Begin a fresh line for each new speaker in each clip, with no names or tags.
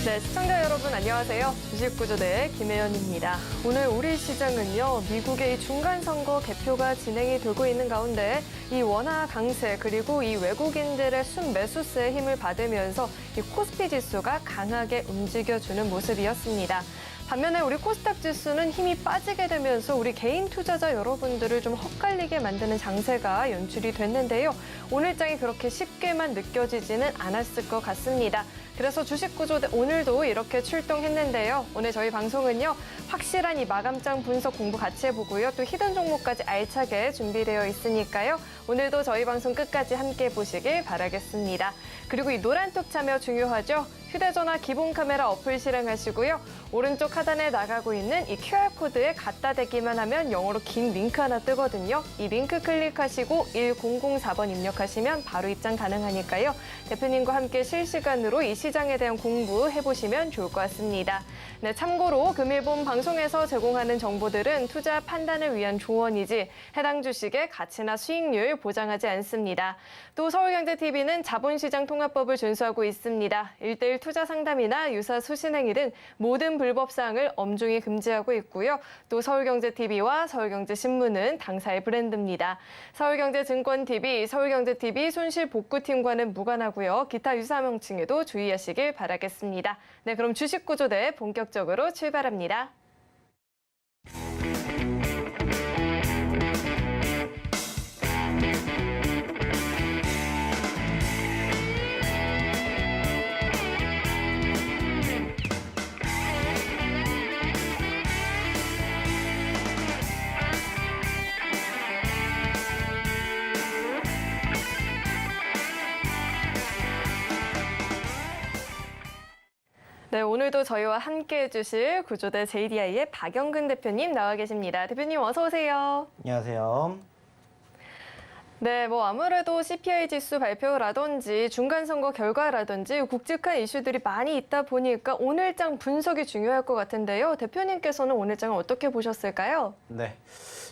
네, 시청자 여러분 안녕하세요. 주식구조대의 김혜연입니다. 오늘 우리 시장은요, 미국의 중간선거 개표가 진행이 되고 있는 가운데 이 원화 강세 그리고 이 외국인들의 순매수세의 힘을 받으면서 이 코스피 지수가 강하게 움직여주는 모습이었습니다. 반면에 우리 코스닥 지수는 힘이 빠지게 되면서 우리 개인 투자자 여러분들을 좀 헛갈리게 만드는 장세가 연출이 됐는데요. 오늘장이 그렇게 쉽게만 느껴지지는 않았을 것 같습니다. 그래서 주식구조대 오늘도 이렇게 출동했는데요. 오늘 저희 방송은요, 확실한 이 마감장 분석 공부 같이 해보고요. 또 히든 종목까지 알차게 준비되어 있으니까요. 오늘도 저희 방송 끝까지 함께 보시길 바라겠습니다. 그리고 이 노란톡 참여 중요하죠. 휴대전화 기본 카메라 어플 실행하시고요. 오른쪽 하단에 나가고 있는 이 QR코드에 갖다 대기만 하면 영어로 긴 링크 하나 뜨거든요. 이 링크 클릭하시고 1004번 입력하시면 바로 입장 가능하니까요. 대표님과 함께 실시간으로 이 시장에 대한 공부해보시면 좋을 것 같습니다. 네, 참고로 금일본 방송에서 제공하는 정보들은 투자 판단을 위한 조언이지 해당 주식의 가치나 수익률 보장하지 않습니다. 또 서울경제TV는 자본시장 통합법을 준수하고 있습니다. 1:1 투자 상담이나 유사 수신행위 등 모든 불법 사항을 엄중히 금지하고 있고요. 또 서울경제TV와 서울경제신문은 당사의 브랜드입니다. 서울경제증권TV, 서울경제TV 손실복구팀과는 무관하고요. 기타 유사 명칭에도 주의하시길 바라겠습니다. 네, 그럼 주식구조대 본격적으로 출발합니다. 네, 오늘도 저희와 함께 해주실 구조대 JDI의 박영근 대표님 나와 계십니다. 대표님 어서 오세요.
안녕하세요.
네, 아무래도 CPI 지수 발표라든지 중간선거 결과라든지 굵직한 이슈들이 많이 있다 보니까 오늘장 분석이 중요할 것 같은데요. 대표님께서는 오늘장을 어떻게 보셨을까요?
네.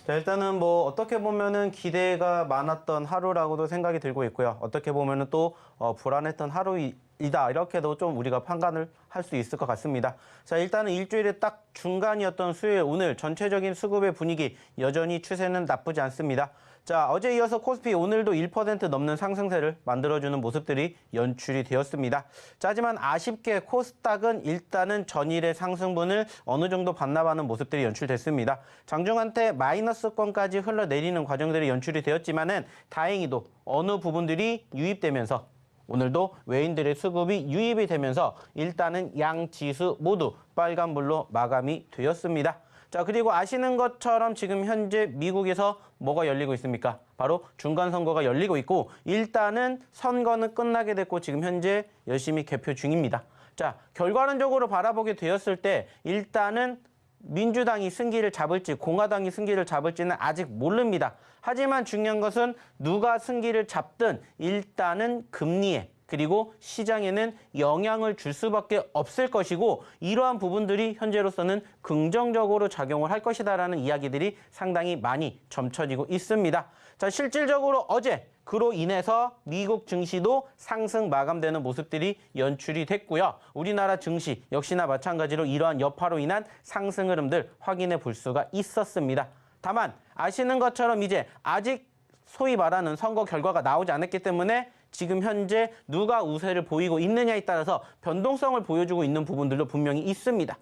자, 일단은 어떻게 보면은 기대가 많았던 하루라고도 생각이 들고 있고요. 어떻게 보면은 또 불안했던 하루이다. 이렇게도 좀 우리가 판단을 할 수 있을 것 같습니다. 자, 일단은 일주일에 딱 중간이었던 수요일 오늘 전체적인 수급의 분위기 여전히 추세는 나쁘지 않습니다. 자, 어제 이어서 코스피 오늘도 1% 넘는 상승세를 만들어주는 모습들이 연출이 되었습니다. 자, 하지만 아쉽게 코스닥은 일단은 전일의 상승분을 어느 정도 반납하는 모습들이 연출됐습니다. 장중한테 마이너스권까지 흘러내리는 과정들이 연출이 되었지만은 다행히도 어느 부분들이 유입되면서 오늘도 외인들의 수급이 유입이 되면서 일단은 양 지수 모두 빨간불로 마감이 되었습니다. 자, 그리고 아시는 것처럼 지금 현재 미국에서 뭐가 열리고 있습니까? 바로 중간선거가 열리고 있고 일단은 선거는 끝나게 됐고 지금 현재 열심히 개표 중입니다. 자, 결과론적으로 바라보게 되었을 때 일단은 민주당이 승기를 잡을지 공화당이 승기를 잡을지는 아직 모릅니다. 하지만 중요한 것은 누가 승기를 잡든 일단은 금리에 그리고 시장에는 영향을 줄 수밖에 없을 것이고 이러한 부분들이 현재로서는 긍정적으로 작용을 할 것이다라는 이야기들이 상당히 많이 점쳐지고 있습니다. 자, 실질적으로 어제 그로 인해서 미국 증시도 상승 마감되는 모습들이 연출이 됐고요. 우리나라 증시 역시나 마찬가지로 이러한 여파로 인한 상승 흐름들 확인해 볼 수가 있었습니다. 다만 아시는 것처럼 이제 아직 소위 말하는 선거 결과가 나오지 않았기 때문에 지금 현재 누가 우세를 보이고 있느냐에 따라서 변동성을 보여주고 있는 부분들도 분명히 있습니다.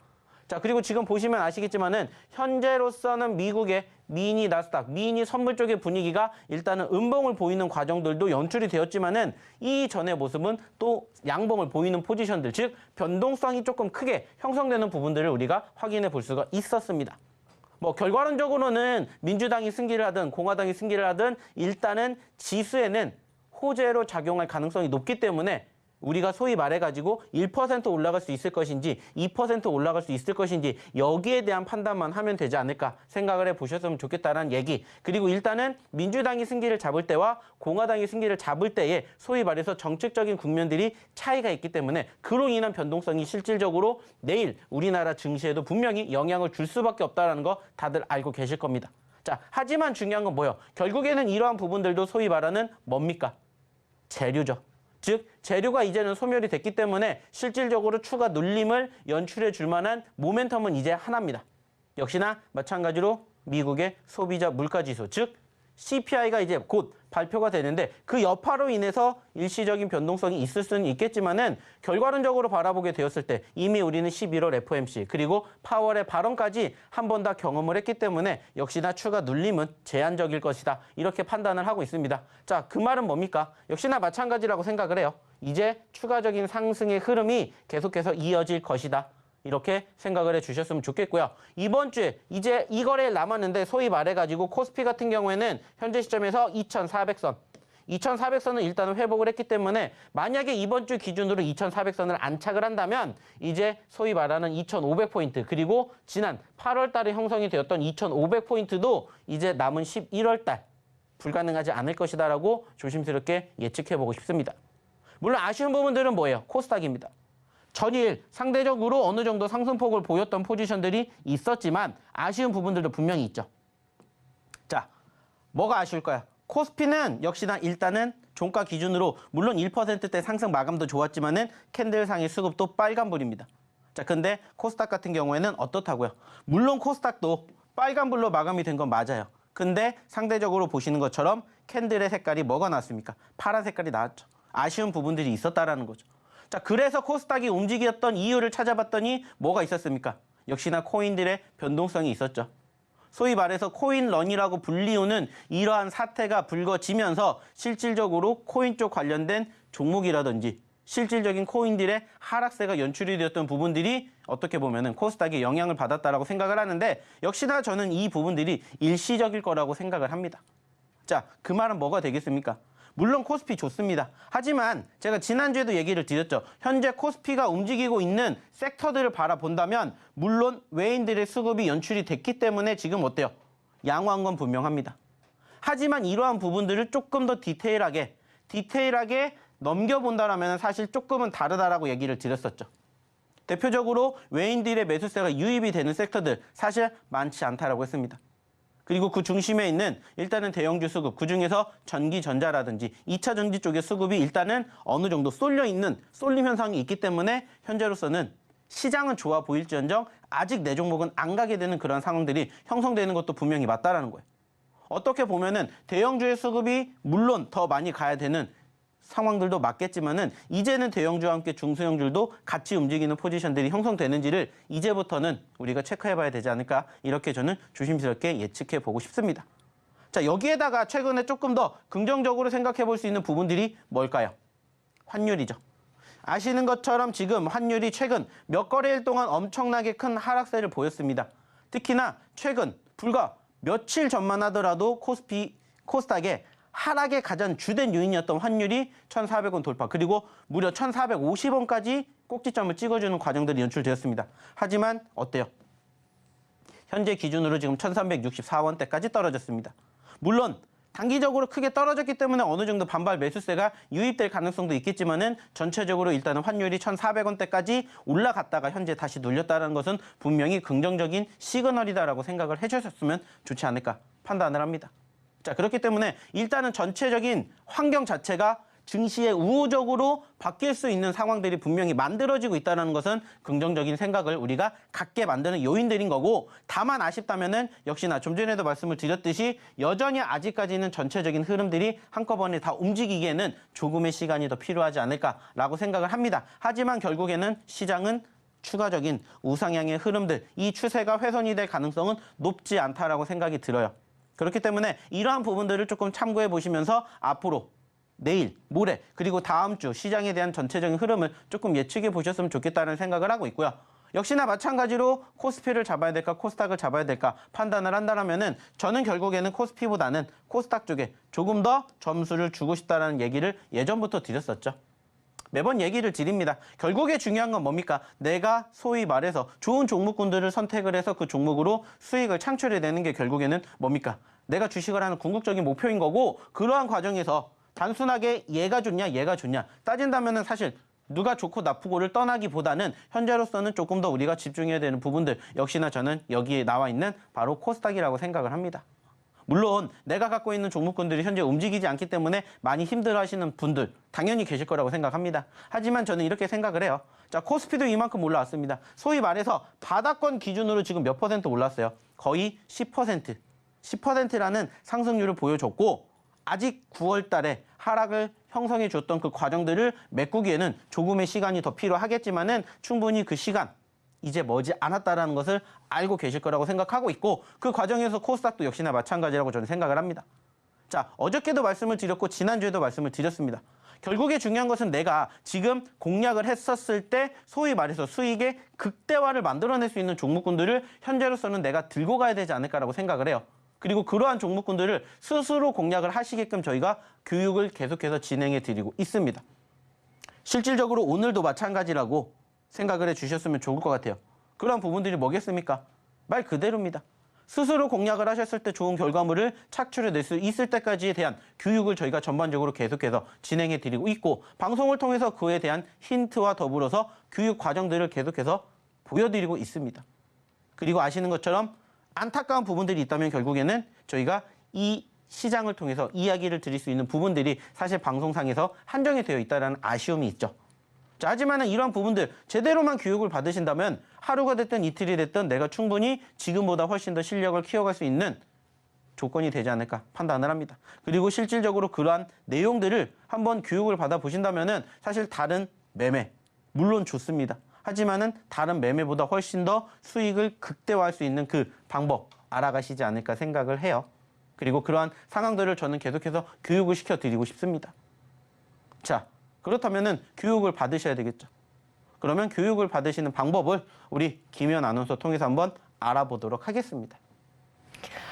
자, 그리고 지금 보시면 아시겠지만은 현재로서는 미국의 미니 나스닥, 미니 선물 쪽의 분위기가 일단은 음봉을 보이는 과정들도 연출이 되었지만은 이전의 모습은 또 양봉을 보이는 포지션들, 즉 변동성이 조금 크게 형성되는 부분들을 우리가 확인해 볼 수가 있었습니다. 결과론적으로는 민주당이 승기를 하든 공화당이 승리를 하든 일단은 지수에는 호재로 작용할 가능성이 높기 때문에 우리가 소위 말해가지고 1% 올라갈 수 있을 것인지 2% 올라갈 수 있을 것인지 여기에 대한 판단만 하면 되지 않을까 생각을 해보셨으면 좋겠다는 얘기. 그리고 일단은 민주당이 승기를 잡을 때와 공화당이 승기를 잡을 때에 소위 말해서 정책적인 국면들이 차이가 있기 때문에 그로 인한 변동성이 실질적으로 내일 우리나라 증시에도 분명히 영향을 줄 수밖에 없다는 거 다들 알고 계실 겁니다. 자, 하지만 중요한 건 뭐예요? 결국에는 이러한 부분들도 소위 말하는 뭡니까? 재료죠. 즉 재료가 이제는 소멸이 됐기 때문에 실질적으로 추가 눌림을 연출해 줄 만한 모멘텀은 이제 하나입니다. 역시나 마찬가지로 미국의 소비자 물가지수, 즉 CPI가 이제 곧 발표가 되는데 그 여파로 인해서 일시적인 변동성이 있을 수는 있겠지만은 결과론적으로 바라보게 되었을 때 이미 우리는 11월 FOMC 그리고 파월의 발언까지 한 번 다 경험을 했기 때문에 역시나 추가 눌림은 제한적일 것이다. 이렇게 판단을 하고 있습니다. 자, 그 말은 뭡니까? 역시나 마찬가지라고 생각을 해요. 이제 추가적인 상승의 흐름이 계속해서 이어질 것이다. 이렇게 생각을 해주셨으면 좋겠고요. 이번 주에 이제 이 거래일 남았는데 소위 말해가지고 코스피 같은 경우에는 현재 시점에서 2,400선. 2,400선은 일단은 회복을 했기 때문에 만약에 이번 주 기준으로 2,400선을 안착을 한다면 이제 소위 말하는 2,500포인트 그리고 지난 8월 달에 형성이 되었던 2,500포인트도 이제 남은 11월 달 불가능하지 않을 것이다라고 조심스럽게 예측해보고 싶습니다. 물론 아쉬운 부분들은 뭐예요? 코스닥입니다. 전일 상대적으로 어느 정도 상승폭을 보였던 포지션들이 있었지만 아쉬운 부분들도 분명히 있죠. 자, 뭐가 아쉬울까요? 코스피는 역시나 일단은 종가 기준으로 물론 1%대 상승 마감도 좋았지만은 캔들상의 수급도 빨간불입니다. 자, 근데 코스닥 같은 경우에는 어떻다고요? 물론 코스닥도 빨간불로 마감이 된 건 맞아요. 근데 상대적으로 보시는 것처럼 캔들의 색깔이 뭐가 나왔습니까? 파란 색깔이 나왔죠. 아쉬운 부분들이 있었다라는 거죠. 자, 그래서 코스닥이 움직였던 이유를 찾아봤더니 뭐가 있었습니까? 역시나 코인들의 변동성이 있었죠. 소위 말해서 코인런이라고 불리우는 이러한 사태가 불거지면서 실질적으로 코인 쪽 관련된 종목이라든지 실질적인 코인들의 하락세가 연출이 되었던 부분들이 어떻게 보면은 코스닥에 영향을 받았다라고 생각을 하는데 역시나 저는 이 부분들이 일시적일 거라고 생각을 합니다. 자, 그 말은 뭐가 되겠습니까? 물론 코스피 좋습니다. 하지만 제가 지난주에도 얘기를 드렸죠. 현재 코스피가 움직이고 있는 섹터들을 바라본다면 물론 외인들의 수급이 연출이 됐기 때문에 지금 어때요? 양호한 건 분명합니다. 하지만 이러한 부분들을 조금 더 디테일하게 넘겨본다라면 사실 조금은 다르다라고 얘기를 드렸었죠. 대표적으로 외인들의 매수세가 유입이 되는 섹터들 사실 많지 않다라고 했습니다. 그리고 그 중심에 있는 일단은 대형주 수급, 그중에서 전기전자라든지 2차 전지 쪽의 수급이 일단은 어느 정도 쏠려있는 쏠림 현상이 있기 때문에 현재로서는 시장은 좋아 보일지언정 아직 내 종목은 안 가게 되는 그런 상황들이 형성되는 것도 분명히 맞다라는 거예요. 어떻게 보면은 대형주의 수급이 물론 더 많이 가야 되는 상황들도 맞겠지만은 이제는 대형주와 함께 중소형주도 같이 움직이는 포지션들이 형성되는지를 이제부터는 우리가 체크해봐야 되지 않을까 이렇게 저는 조심스럽게 예측해 보고 싶습니다. 자, 여기에다가 최근에 조금 더 긍정적으로 생각해 볼 수 있는 부분들이 뭘까요? 환율이죠. 아시는 것처럼 지금 환율이 최근 몇 거래일 동안 엄청나게 큰 하락세를 보였습니다. 특히나 최근 불과 며칠 전만 하더라도 코스닥에 하락의 가장 주된 요인이었던 환율이 1,400원 돌파 그리고 무려 1,450원까지 꼭지점을 찍어주는 과정들이 연출되었습니다. 하지만 어때요? 현재 기준으로 지금 1,364원대까지 떨어졌습니다. 물론 단기적으로 크게 떨어졌기 때문에 어느 정도 반발 매수세가 유입될 가능성도 있겠지만은 전체적으로 일단은 환율이 1,400원대까지 올라갔다가 현재 다시 눌렸다는 것은 분명히 긍정적인 시그널이다라고 생각을 해주셨으면 좋지 않을까 판단을 합니다. 자, 그렇기 때문에 일단은 전체적인 환경 자체가 증시에 우호적으로 바뀔 수 있는 상황들이 분명히 만들어지고 있다는 것은 긍정적인 생각을 우리가 갖게 만드는 요인들인 거고 다만 아쉽다면은 역시나 좀 전에도 말씀을 드렸듯이 여전히 아직까지는 전체적인 흐름들이 한꺼번에 다 움직이기에는 조금의 시간이 더 필요하지 않을까라고 생각을 합니다. 하지만 결국에는 시장은 추가적인 우상향의 흐름들, 이 추세가 훼손이 될 가능성은 높지 않다라고 생각이 들어요. 그렇기 때문에 이러한 부분들을 조금 참고해 보시면서 앞으로 내일, 모레, 그리고 다음 주 시장에 대한 전체적인 흐름을 조금 예측해 보셨으면 좋겠다는 생각을 하고 있고요. 역시나 마찬가지로 코스피를 잡아야 될까, 코스닥을 잡아야 될까 판단을 한다면은 저는 결국에는 코스피보다는 코스닥 쪽에 조금 더 점수를 주고 싶다는 얘기를 예전부터 드렸었죠. 매번 얘기를 드립니다. 결국에 중요한 건 뭡니까? 내가 소위 말해서 좋은 종목군들을 선택을 해서 그 종목으로 수익을 창출해내는 게 결국에는 뭡니까? 내가 주식을 하는 궁극적인 목표인 거고 그러한 과정에서 단순하게 얘가 좋냐 얘가 좋냐 따진다면은 사실 누가 좋고 나쁘고를 떠나기보다는 현재로서는 조금 더 우리가 집중해야 되는 부분들 역시나 저는 여기에 나와 있는 바로 코스닥이라고 생각을 합니다. 물론 내가 갖고 있는 종목군들이 현재 움직이지 않기 때문에 많이 힘들어하시는 분들 당연히 계실 거라고 생각합니다. 하지만 저는 이렇게 생각을 해요. 자, 코스피도 이만큼 올라왔습니다. 소위 말해서 바닥권 기준으로 지금 몇 퍼센트 올랐어요? 거의 10%. 10%라는 상승률을 보여줬고 아직 9월 달에 하락을 형성해 줬던 그 과정들을 메꾸기에는 조금의 시간이 더 필요하겠지만은 충분히 그 시간 이제 머지 않았다라는 것을 알고 계실 거라고 생각하고 있고 그 과정에서 코스닥도 역시나 마찬가지라고 저는 생각을 합니다. 자, 어저께도 말씀을 드렸고 지난주에도 말씀을 드렸습니다. 결국에 중요한 것은 내가 지금 공략을 했었을 때 소위 말해서 수익의 극대화를 만들어낼 수 있는 종목군들을 현재로서는 내가 들고 가야 되지 않을까라고 생각을 해요. 그리고 그러한 종목군들을 스스로 공략을 하시게끔 저희가 교육을 계속해서 진행해 드리고 있습니다. 실질적으로 오늘도 마찬가지라고 생각을 해 주셨으면 좋을 것 같아요. 그런 부분들이 뭐겠습니까? 말 그대로입니다. 스스로 공략을 하셨을 때 좋은 결과물을 착취해낼 수 있을 때까지에 대한 교육을 저희가 전반적으로 계속해서 진행해 드리고 있고 방송을 통해서 그에 대한 힌트와 더불어서 교육 과정들을 계속해서 보여드리고 있습니다. 그리고 아시는 것처럼 안타까운 부분들이 있다면 결국에는 저희가 이 시장을 통해서 이야기를 드릴 수 있는 부분들이 사실 방송상에서 한정이 되어 있다는 아쉬움이 있죠. 자, 하지만 이런 부분들 제대로만 교육을 받으신다면 하루가 됐든 이틀이 됐든 내가 충분히 지금보다 훨씬 더 실력을 키워갈 수 있는 조건이 되지 않을까 판단을 합니다. 그리고 실질적으로 그러한 내용들을 한번 교육을 받아보신다면 사실 다른 매매 물론 좋습니다. 하지만은 다른 매매보다 훨씬 더 수익을 극대화할 수 있는 그 방법 알아가시지 않을까 생각을 해요. 그리고 그러한 상황들을 저는 계속해서 교육을 시켜드리고 싶습니다. 자, 그렇다면은 교육을 받으셔야 되겠죠. 그러면 교육을 받으시는 방법을 우리 김현 아나운서 통해서 한번 알아보도록 하겠습니다.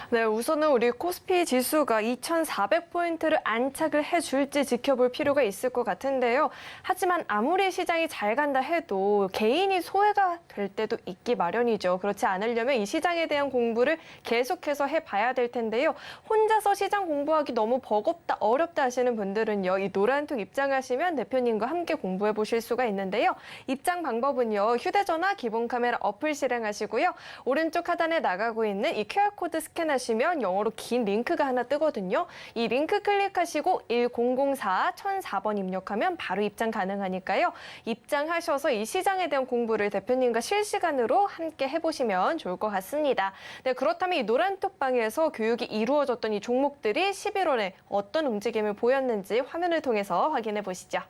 네, 우선은 우리 코스피 지수가 2,400포인트를 안착을 해줄지 지켜볼 필요가 있을 것 같은데요. 하지만 아무리 시장이 잘 간다 해도 개인이 소외가 될 때도 있기 마련이죠. 그렇지 않으려면 이 시장에 대한 공부를 계속해서 해봐야 될 텐데요. 혼자서 시장 공부하기 너무 버겁다, 어렵다 하시는 분들은요. 이 노란톡 입장하시면 대표님과 함께 공부해 보실 수가 있는데요. 입장 방법은요. 휴대전화 기본 카메라 어플 실행하시고요. 오른쪽 하단에 나가고 있는 이 QR코드 스캔하시면 영어로 긴 링크가 하나 뜨거든요. 이 링크 클릭하시고 1004-1004번 입력하면 바로 입장 가능하니까요. 입장하셔서 이 시장에 대한 공부를 대표님과 실시간으로 함께 해보시면 좋을 것 같습니다. 네, 그렇다면 이 노란톡방에서 교육이 이루어졌던 이 종목들이 11월에 어떤 움직임을 보였는지 화면을 통해서 확인해 보시죠.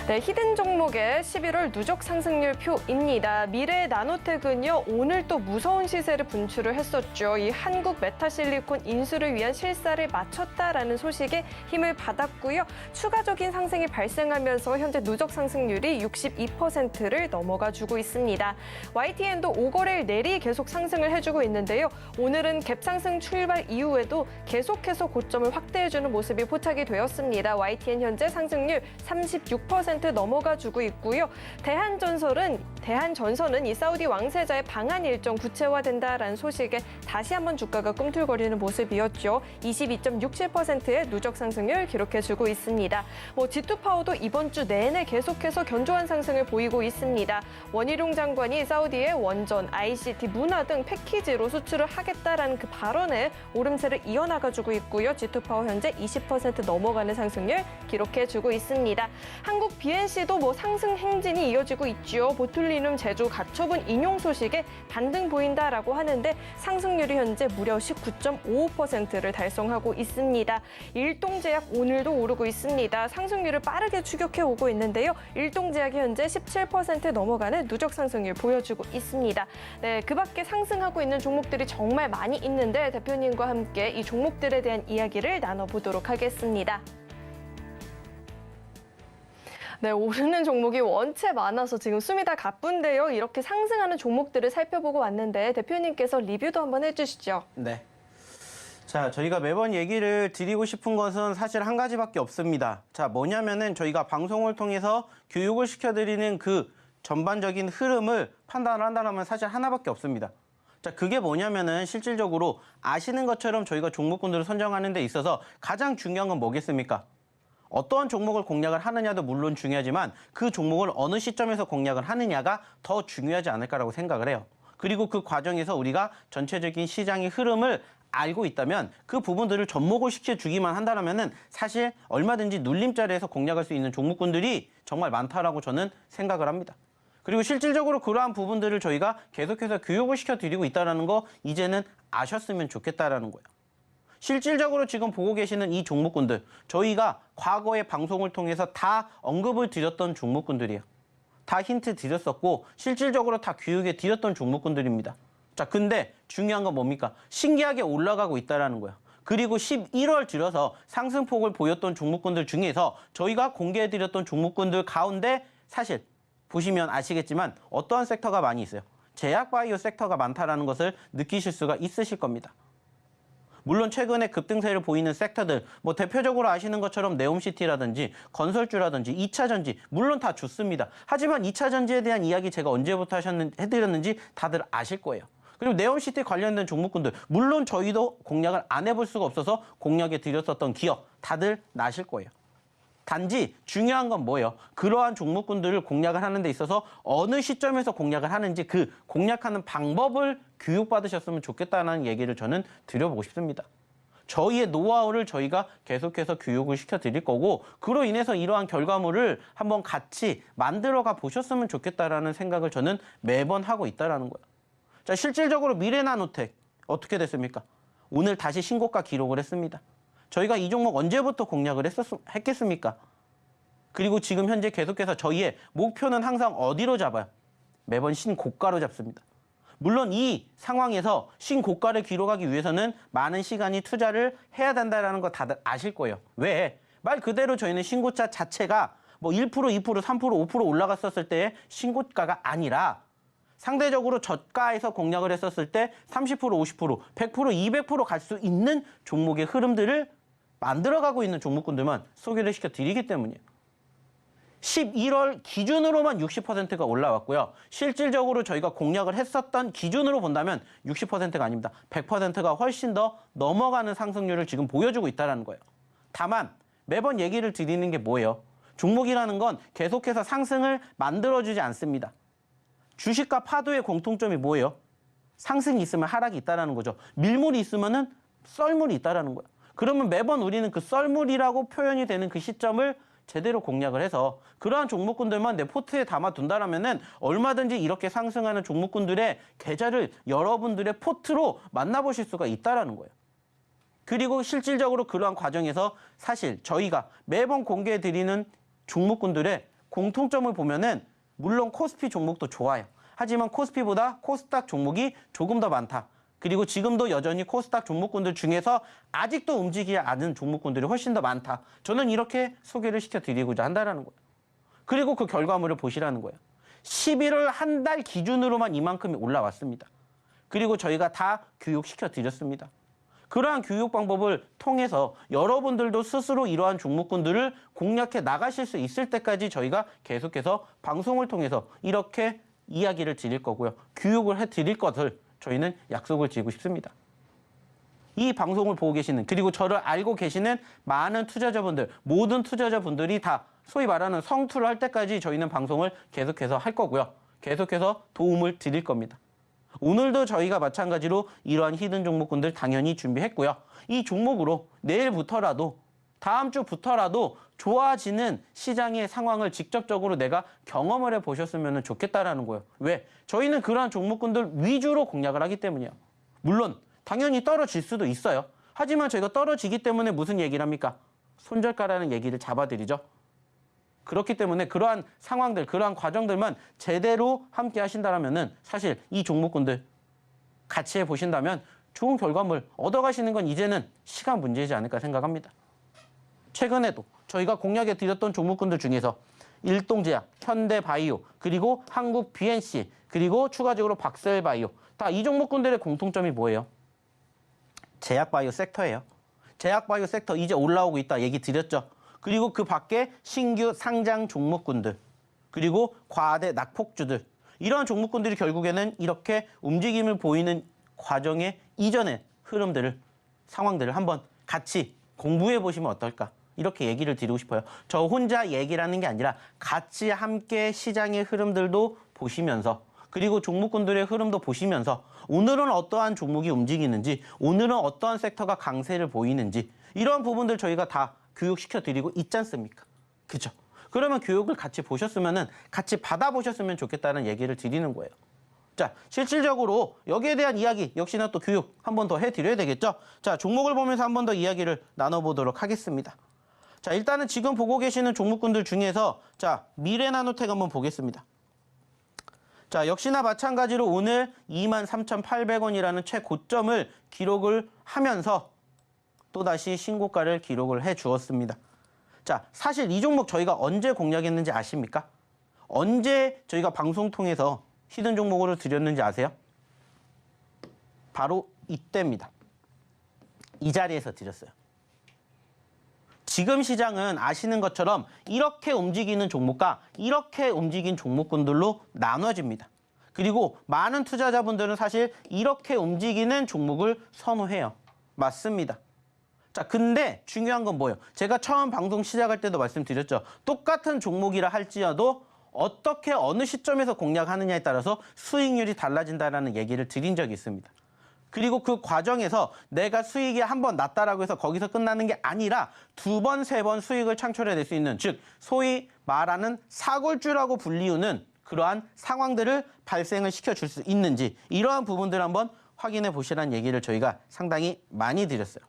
네, 히든 종목의 11월 누적 상승률 표입니다. 미래 나노텍은요, 오늘 또 무서운 시세를 분출을 했었죠. 이 한국 메타실리콘 인수를 위한 실사를 마쳤다라는 소식에 힘을 받았고요. 추가적인 상승이 발생하면서 현재 누적 상승률이 62%를 넘어가 주고 있습니다. YTN도 5거래일 내리 계속 상승을 해주고 있는데요. 오늘은 갭상승 출발 이후에도 계속해서 고점을 확대해주는 모습이 포착이 되었습니다. YTN 현재 상승률 36% 넘어가 주고 있고요. 대한전선은 이 사우디 왕세자의 방한 일정 구체화된다라는 소식에 다시 한번 주가가 꿈틀거리는 모습이었죠. 22.67%의 누적 상승률 기록해주고 있습니다. G2파워도 이번 주 내내 계속해서 견조한 상승을 보이고 있습니다. 원희룡 장관이 사우디의 원전, ICT, 문화 등 패키지로 수출을 하겠다라는 그 발언에 오름세를 이어나가주고 있고요. G2파워 현재 20% 넘어가는 상승률 기록해주고 있습니다. 한국 BNC도 상승 행진이 이어지고 있죠. 보툴리눔 제조 가처분 인용 소식에 반등 보인다라고 하는데 상승률이 현재 무려 19.55%를 달성하고 있습니다. 일동제약 오늘도 오르고 있습니다. 상승률을 빠르게 추격해 오고 있는데요. 일동제약이 현재 17% 넘어가는 누적 상승률 보여주고 있습니다. 네, 그 밖에 상승하고 있는 종목들이 정말 많이 있는데 대표님과 함께 이 종목들에 대한 이야기를 나눠보도록 하겠습니다. 네, 오르는 종목이 원체 많아서 지금 숨이 다 가쁜데요. 이렇게 상승하는 종목들을 살펴보고 왔는데 대표님께서 리뷰도 한번 해주시죠.
네. 자, 저희가 매번 얘기를 드리고 싶은 것은 사실 한 가지밖에 없습니다. 자, 뭐냐면은 저희가 방송을 통해서 교육을 시켜드리는 그 전반적인 흐름을 판단을 한다면 사실 하나밖에 없습니다. 자, 그게 뭐냐면은 실질적으로 아시는 것처럼 저희가 종목군들을 선정하는 데 있어서 가장 중요한 건 뭐겠습니까? 어떠한 종목을 공략을 하느냐도 물론 중요하지만 그 종목을 어느 시점에서 공략을 하느냐가 더 중요하지 않을까라고 생각을 해요. 그리고 그 과정에서 우리가 전체적인 시장의 흐름을 알고 있다면 그 부분들을 접목을 시켜주기만 한다면은 사실 얼마든지 눌림자리에서 공략할 수 있는 종목군들이 정말 많다라고 저는 생각을 합니다. 그리고 실질적으로 그러한 부분들을 저희가 계속해서 교육을 시켜드리고 있다는 거 이제는 아셨으면 좋겠다라는 거예요. 실질적으로 지금 보고 계시는 이 종목군들, 저희가 과거의 방송을 통해서 다 언급을 드렸던 종목군들이에요. 다 힌트 드렸었고 실질적으로 다 교육에 드렸던 종목군들입니다. 자, 근데 중요한 건 뭡니까? 신기하게 올라가고 있다는 거예요. 그리고 11월 들어서 상승폭을 보였던 종목군들 중에서 저희가 공개해드렸던 종목군들 가운데 사실 보시면 아시겠지만 어떠한 섹터가 많이 있어요. 제약바이오 섹터가 많다는 것을 느끼실 수가 있으실 겁니다. 물론 최근에 급등세를 보이는 섹터들, 뭐 대표적으로 아시는 것처럼 네옴시티라든지 건설주라든지 2차전지, 물론 다 좋습니다. 하지만 2차전지에 대한 이야기 제가 언제부터 해드렸는지 다들 아실 거예요. 그리고 네옴시티 관련된 종목군들, 물론 저희도 공략을 안 해볼 수가 없어서 공략해 드렸었던 기업 다들 나실 거예요. 단지 중요한 건 뭐예요? 그러한 종목군들을 공략을 하는 데 있어서 어느 시점에서 공략을 하는지 그 공략하는 방법을 교육받으셨으면 좋겠다는 얘기를 저는 드려보고 싶습니다. 저희의 노하우를 저희가 계속해서 교육을 시켜드릴 거고 그로 인해서 이러한 결과물을 한번 같이 만들어가 보셨으면 좋겠다라는 생각을 저는 매번 하고 있다는 거예요. 자, 실질적으로 미래나노텍 어떻게 됐습니까? 오늘 다시 신고가 기록을 했습니다. 저희가 이 종목 언제부터 공략을 했겠습니까? 그리고 지금 현재 계속해서 저희의 목표는 항상 어디로 잡아요? 매번 신고가로 잡습니다. 물론 이 상황에서 신고가를 기록하기 위해서는 많은 시간이 투자를 해야 된다는 거 다들 아실 거예요. 왜? 말 그대로 저희는 신고가 자체가 뭐 1%, 2%, 3%, 5% 올라갔었을 때의 신고가가 아니라 상대적으로 저가에서 공략을 했었을 때 30%, 50%, 100%, 200% 갈 수 있는 종목의 흐름들을 만들어가고 있는 종목군들만 소개를 시켜드리기 때문이에요. 11월 기준으로만 60%가 올라왔고요. 실질적으로 저희가 공략을 했었던 기준으로 본다면 60%가 아닙니다. 100%가 훨씬 더 넘어가는 상승률을 지금 보여주고 있다는 거예요. 다만 매번 얘기를 드리는 게 뭐예요? 종목이라는 건 계속해서 상승을 만들어주지 않습니다. 주식과 파도의 공통점이 뭐예요? 상승이 있으면 하락이 있다는 거죠. 밀물이 있으면 썰물이 있다는 거예요. 그러면 매번 우리는 그 썰물이라고 표현이 되는 그 시점을 제대로 공략을 해서 그러한 종목군들만 내 포트에 담아둔다라면은 얼마든지 이렇게 상승하는 종목군들의 계좌를 여러분들의 포트로 만나보실 수가 있다라는 거예요. 그리고 실질적으로 그러한 과정에서 사실 저희가 매번 공개해드리는 종목군들의 공통점을 보면은 물론 코스피 종목도 좋아요. 하지만 코스피보다 코스닥 종목이 조금 더 많다. 그리고 지금도 여전히 코스닥 종목군들 중에서 아직도 움직이지 않은 종목군들이 훨씬 더 많다. 저는 이렇게 소개를 시켜드리고자 한다는 거예요. 그리고 그 결과물을 보시라는 거예요. 11월 한 달 기준으로만 이만큼이 올라왔습니다. 그리고 저희가 다 교육시켜드렸습니다. 그러한 교육 방법을 통해서 여러분들도 스스로 이러한 종목군들을 공략해 나가실 수 있을 때까지 저희가 계속해서 방송을 통해서 이렇게 이야기를 드릴 거고요. 교육을 해드릴 것을 저희는 약속을 드리고 싶습니다. 이 방송을 보고 계시는 그리고 저를 알고 계시는 많은 투자자분들, 모든 투자자분들이 다 소위 말하는 성투를 할 때까지 저희는 방송을 계속해서 할 거고요. 계속해서 도움을 드릴 겁니다. 오늘도 저희가 마찬가지로 이러한 히든 종목군들 당연히 준비했고요. 이 종목으로 내일부터라도 다음 주부터라도 좋아지는 시장의 상황을 직접적으로 내가 경험을 해보셨으면 좋겠다라는 거예요. 왜? 저희는 그러한 종목군들 위주로 공략을 하기 때문이에요. 물론 당연히 떨어질 수도 있어요. 하지만 저희가 떨어지기 때문에 무슨 얘기를 합니까? 손절가라는 얘기를 잡아드리죠. 그렇기 때문에 그러한 상황들, 그러한 과정들만 제대로 함께 하신다면 사실 이 종목군들 같이 해보신다면 좋은 결과물 얻어가시는 건 이제는 시간 문제이지 않을까 생각합니다. 최근에도 저희가 공략해 드렸던 종목군들 중에서 일동제약, 현대바이오, 그리고 한국 BNC, 그리고 추가적으로 박셀바이오 다 이 종목군들의 공통점이 뭐예요? 제약바이오 섹터예요. 제약바이오 섹터 이제 올라오고 있다 얘기 드렸죠. 그리고 그 밖에 신규 상장 종목군들, 그리고 과대 낙폭주들 이러한 종목군들이 결국에는 이렇게 움직임을 보이는 과정의 이전의 흐름들을, 상황들을 한번 같이 공부해 보시면 어떨까? 이렇게 얘기를 드리고 싶어요. 저 혼자 얘기를 하는 게 아니라 같이 함께 시장의 흐름들도 보시면서 그리고 종목군들의 흐름도 보시면서 오늘은 어떠한 종목이 움직이는지, 오늘은 어떠한 섹터가 강세를 보이는지 이러한 부분들 저희가 다 교육시켜 드리고 있지 않습니까? 그죠? 그러면 교육을 같이 보셨으면은 같이 받아보셨으면 좋겠다는 얘기를 드리는 거예요. 자, 실질적으로 여기에 대한 이야기 역시나 또 교육 한 번 더 해드려야 되겠죠? 자, 종목을 보면서 한 번 더 이야기를 나눠보도록 하겠습니다. 자, 일단은 지금 보고 계시는 종목군들 중에서 자, 미래나노텍 한번 보겠습니다. 자, 역시나 마찬가지로 오늘 23,800원이라는 최고점을 기록을 하면서 또다시 신고가를 기록을 해 주었습니다. 자, 사실 이 종목 저희가 언제 공략했는지 아십니까? 언제 저희가 방송 통해서 히든 종목으로 드렸는지 아세요? 바로 이때입니다. 이 자리에서 드렸어요. 지금 시장은 아시는 것처럼 이렇게 움직이는 종목과 이렇게 움직인 종목군들로 나눠집니다. 그리고 많은 투자자분들은 사실 이렇게 움직이는 종목을 선호해요. 맞습니다. 자, 근데 중요한 건 뭐예요? 제가 처음 방송 시작할 때도 말씀드렸죠. 똑같은 종목이라 할지라도 어떻게 어느 시점에서 공략하느냐에 따라서 수익률이 달라진다는 얘기를 드린 적이 있습니다. 그리고 그 과정에서 내가 수익이 한 번 났다라고 해서 거기서 끝나는 게 아니라 두 번, 세 번 수익을 창출해낼 수 있는, 즉 소위 말하는 사골주라고 불리우는 그러한 상황들을 발생을 시켜줄 수 있는지 이러한 부분들을 한번 확인해 보시라는 얘기를 저희가 상당히 많이 드렸어요.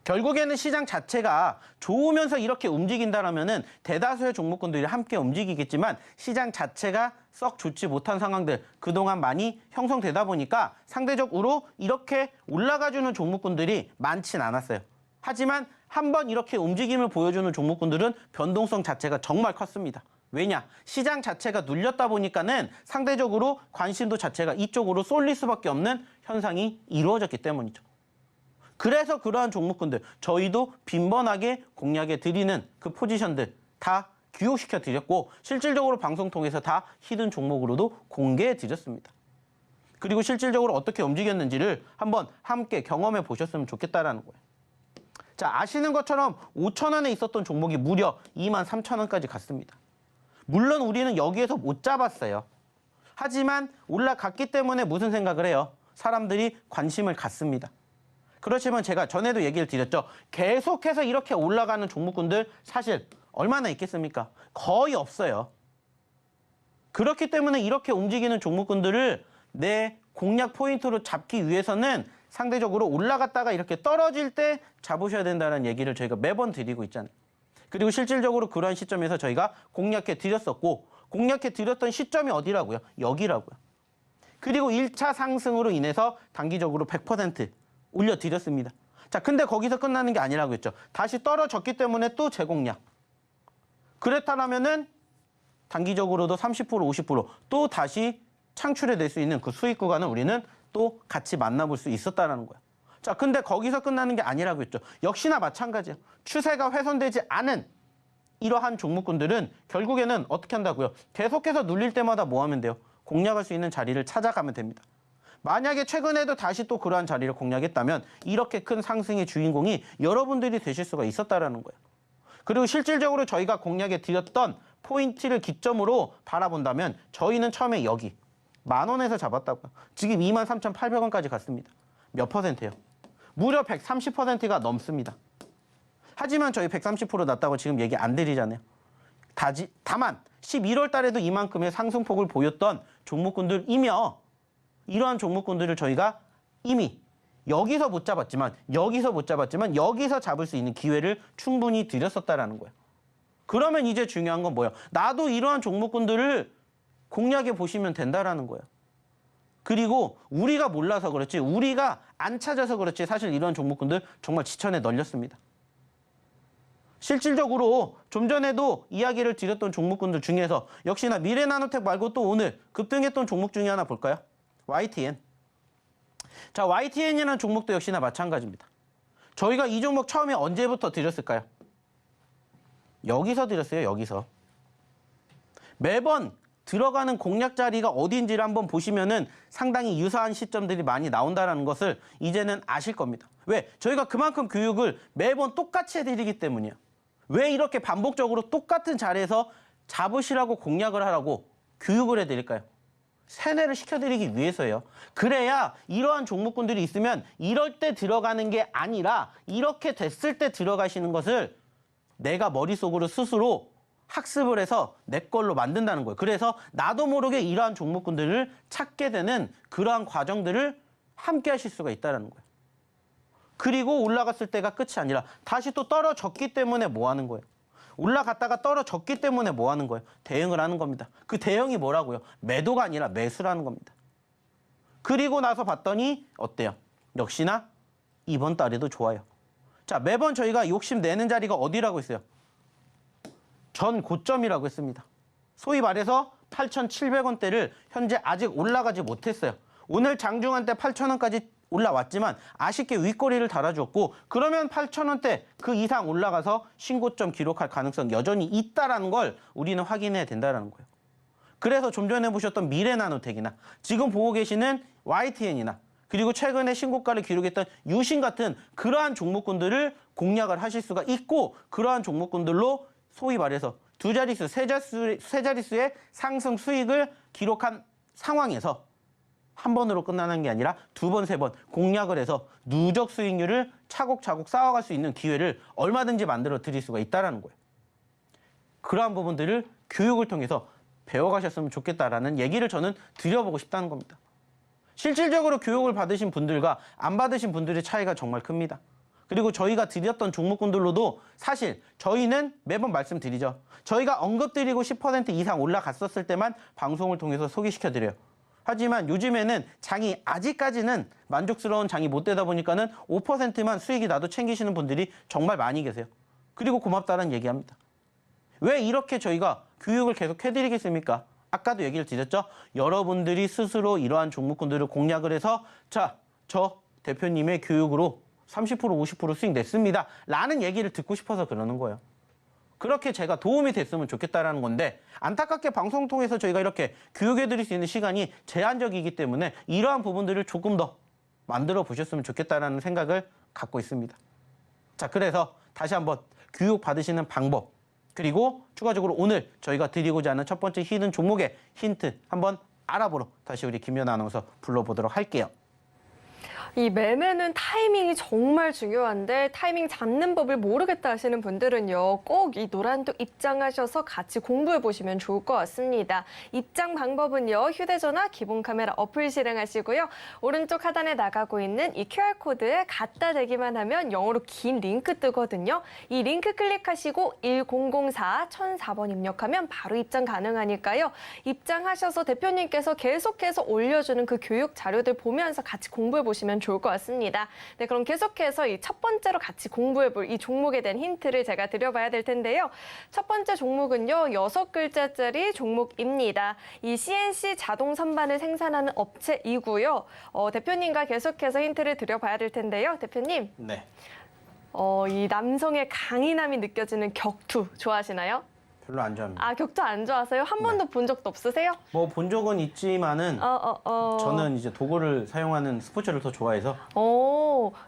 결국에는 시장 자체가 좋으면서 이렇게 움직인다라면은 대다수의 종목군들이 함께 움직이겠지만 시장 자체가 썩 좋지 못한 상황들 그동안 많이 형성되다 보니까 상대적으로 이렇게 올라가주는 종목군들이 많진 않았어요. 하지만 한번 이렇게 움직임을 보여주는 종목군들은 변동성 자체가 정말 컸습니다. 왜냐? 시장 자체가 눌렸다 보니까는 상대적으로 관심도 자체가 이쪽으로 쏠릴 수밖에 없는 현상이 이루어졌기 때문이죠. 그래서 그러한 종목군들 저희도 빈번하게 공략해 드리는 그 포지션들 다 교육시켜 드렸고 실질적으로 방송 통해서 다 히든 종목으로도 공개해 드렸습니다. 그리고 실질적으로 어떻게 움직였는지를 한번 함께 경험해 보셨으면 좋겠다라는 거예요. 자, 아시는 것처럼 5,000원에 있었던 종목이 무려 23,000원까지 갔습니다. 물론 우리는 여기에서 못 잡았어요. 하지만 올라갔기 때문에 무슨 생각을 해요? 사람들이 관심을 갖습니다. 그렇지만 제가 전에도 얘기를 드렸죠. 계속해서 이렇게 올라가는 종목군들 사실 얼마나 있겠습니까? 거의 없어요. 그렇기 때문에 이렇게 움직이는 종목군들을 내 공략 포인트로 잡기 위해서는 상대적으로 올라갔다가 이렇게 떨어질 때 잡으셔야 된다는 얘기를 저희가 매번 드리고 있잖아요. 그리고 실질적으로 그러한 시점에서 저희가 공략해 드렸었고 공략해 드렸던 시점이 어디라고요? 여기라고요. 그리고 1차 상승으로 인해서 단기적으로 100% 올려드렸습니다. 자, 근데 거기서 끝나는 게 아니라고 했죠. 다시 떨어졌기 때문에 또 재공략. 그랬다면은 단기적으로도 30%, 50%또 다시 창출해낼 수 있는 그 수익 구간을 우리는 또 같이 만나볼 수 있었다는 거예요. 자, 근데 거기서 끝나는 게 아니라고 했죠. 역시나 마찬가지예요. 추세가 훼손되지 않은 이러한 종목군들은 결국에는 어떻게 한다고요? 계속해서 눌릴 때마다 뭐 하면 돼요? 공략할 수 있는 자리를 찾아가면 됩니다. 만약에 최근에도 다시 또 그러한 자리를 공략했다면 이렇게 큰 상승의 주인공이 여러분들이 되실 수가 있었다라는 거예요. 그리고 실질적으로 저희가 공략해 드렸던 포인트를 기점으로 바라본다면 저희는 처음에 여기 10,000원에서 잡았다고요. 지금 23,800원까지 갔습니다. 몇 %예요? 무려 130%가 넘습니다. 하지만 저희 130% 났다고 지금 얘기 안 드리잖아요. 다만 11월 달에도 이만큼의 상승폭을 보였던 종목군들이며 이러한 종목군들을 저희가 이미 여기서 못 잡았지만 여기서 잡을 수 있는 기회를 충분히 드렸었다라는 거예요. 그러면 이제 중요한 건 뭐예요? 나도 이러한 종목군들을 공략해 보시면 된다라는 거예요. 그리고 우리가 몰라서 그렇지 우리가 안 찾아서 그렇지 사실 이런 종목군들 정말 지천에 널렸습니다. 실질적으로 좀 전에도 이야기를 드렸던 종목군들 중에서 역시나 미래나노텍 말고 또 오늘 급등했던 종목 중에 하나 볼까요? YTN. 자, YTN이라는 종목도 역시나 마찬가지입니다. 저희가 이 종목 처음에 언제부터 드렸을까요? 여기서 드렸어요. 여기서. 매번 들어가는 공략 자리가 어디인지를 한번 보시면은 상당히 유사한 시점들이 많이 나온다는 것을 이제는 아실 겁니다. 왜? 저희가 그만큼 교육을 매번 똑같이 해드리기 때문이에요. 왜 이렇게 반복적으로 똑같은 자리에서 잡으시라고 공략을 하라고 교육을 해드릴까요? 세뇌를 시켜드리기 위해서예요. 그래야 이러한 종목군들이 있으면 이럴 때 들어가는 게 아니라 이렇게 됐을 때 들어가시는 것을 내가 머릿속으로 스스로 학습을 해서 내 걸로 만든다는 거예요. 그래서 나도 모르게 이러한 종목군들을 찾게 되는 그러한 과정들을 함께 하실 수가 있다는 거예요. 그리고 올라갔을 때가 끝이 아니라 다시 또 떨어졌기 때문에 뭐 하는 거예요? 올라갔다가 떨어졌기 때문에 뭐 하는 거예요? 대응을 하는 겁니다. 그 대응이 뭐라고요? 매도가 아니라 매수라는 겁니다. 그리고 나서 봤더니 어때요? 역시나 이번 달에도 좋아요. 자, 매번 저희가 욕심내는 자리가 어디라고 했어요? 전 고점이라고 했습니다. 소위 말해서 8,700원대를 현재 아직 올라가지 못했어요. 오늘 장중한 때 8,000원까지 올라왔지만 아쉽게 윗꼬리를 달아줬고, 그러면 8,000원대 그 이상 올라가서 신고점 기록할 가능성 여전히 있다라는 걸 우리는 확인해야 된다는 거예요. 그래서 좀 전에 보셨던 미래나노텍이나 지금 보고 계시는 YTN이나 그리고 최근에 신고가를 기록했던 유신 같은 그러한 종목군들을 공략을 하실 수가 있고, 그러한 종목군들로 소위 말해서 두 자릿수, 세 자릿수의 상승 수익을 기록한 상황에서 한 번으로 끝나는 게 아니라 두 번, 세 번 공략을 해서 누적 수익률을 차곡차곡 쌓아갈 수 있는 기회를 얼마든지 만들어 드릴 수가 있다는 거예요. 그러한 부분들을 교육을 통해서 배워가셨으면 좋겠다라는 얘기를 저는 드려보고 싶다는 겁니다. 실질적으로 교육을 받으신 분들과 안 받으신 분들의 차이가 정말 큽니다. 그리고 저희가 드렸던 종목군들로도 사실 저희는 매번 말씀드리죠. 저희가 언급드리고 10% 이상 올라갔었을 때만 방송을 통해서 소개시켜드려요. 하지만 요즘에는 장이 아직까지는 만족스러운 장이 못 되다 보니까는 5%만 수익이 나도 챙기시는 분들이 정말 많이 계세요. 그리고 고맙다는 얘기합니다. 왜 이렇게 저희가 교육을 계속 해드리겠습니까? 아까도 얘기를 드렸죠. 여러분들이 스스로 이러한 종목군들을 공략을 해서 자, 저 대표님의 교육으로 30% 50% 수익 냈습니다 라는 얘기를 듣고 싶어서 그러는 거예요. 그렇게 제가 도움이 됐으면 좋겠다라는 건데, 안타깝게 방송 통해서 저희가 이렇게 교육해드릴 수 있는 시간이 제한적이기 때문에 이러한 부분들을 조금 더 만들어 보셨으면 좋겠다라는 생각을 갖고 있습니다. 자, 그래서 다시 한번 교육 받으시는 방법, 그리고 추가적으로 오늘 저희가 드리고자 하는 첫 번째 히든 종목의 힌트 한번 알아보러 다시 우리 김연 아나운서 불러보도록 할게요.
이 매매는 타이밍이 정말 중요한데 타이밍 잡는 법을 모르겠다 하시는 분들은요, 꼭 이 노란톡 입장하셔서 같이 공부해 보시면 좋을 것 같습니다. 입장 방법은요, 휴대전화 기본 카메라 어플 실행하시고요. 오른쪽 하단에 나가고 있는 이 QR코드에 갖다 대기만 하면 영어로 긴 링크 뜨거든요. 이 링크 클릭하시고 1004-1004번 입력하면 바로 입장 가능하니까요. 입장하셔서 대표님께서 계속해서 올려주는 그 교육 자료들 보면서 같이 공부해 보시면 좋을 것 같습니다. 네, 그럼 계속해서 이 첫 번째로 같이 공부해볼 이 종목에 대한 힌트를 제가 드려봐야 될 텐데요. 첫 번째 종목은요, 6글자짜리 종목입니다. 이 CNC 자동 선반을 생산하는 업체이고요. 대표님과 계속해서 힌트를 드려봐야 될 텐데요. 대표님.
네.
이 남성의 강인함이 느껴지는 격투 좋아하시나요?
별로 안 좋아합니다.
아, 격투 안 좋아하세요? 한 번도 본 적도 없으세요?
뭐 본 적은 있지만은 저는 이제 도구를 사용하는 스포츠를 더 좋아해서.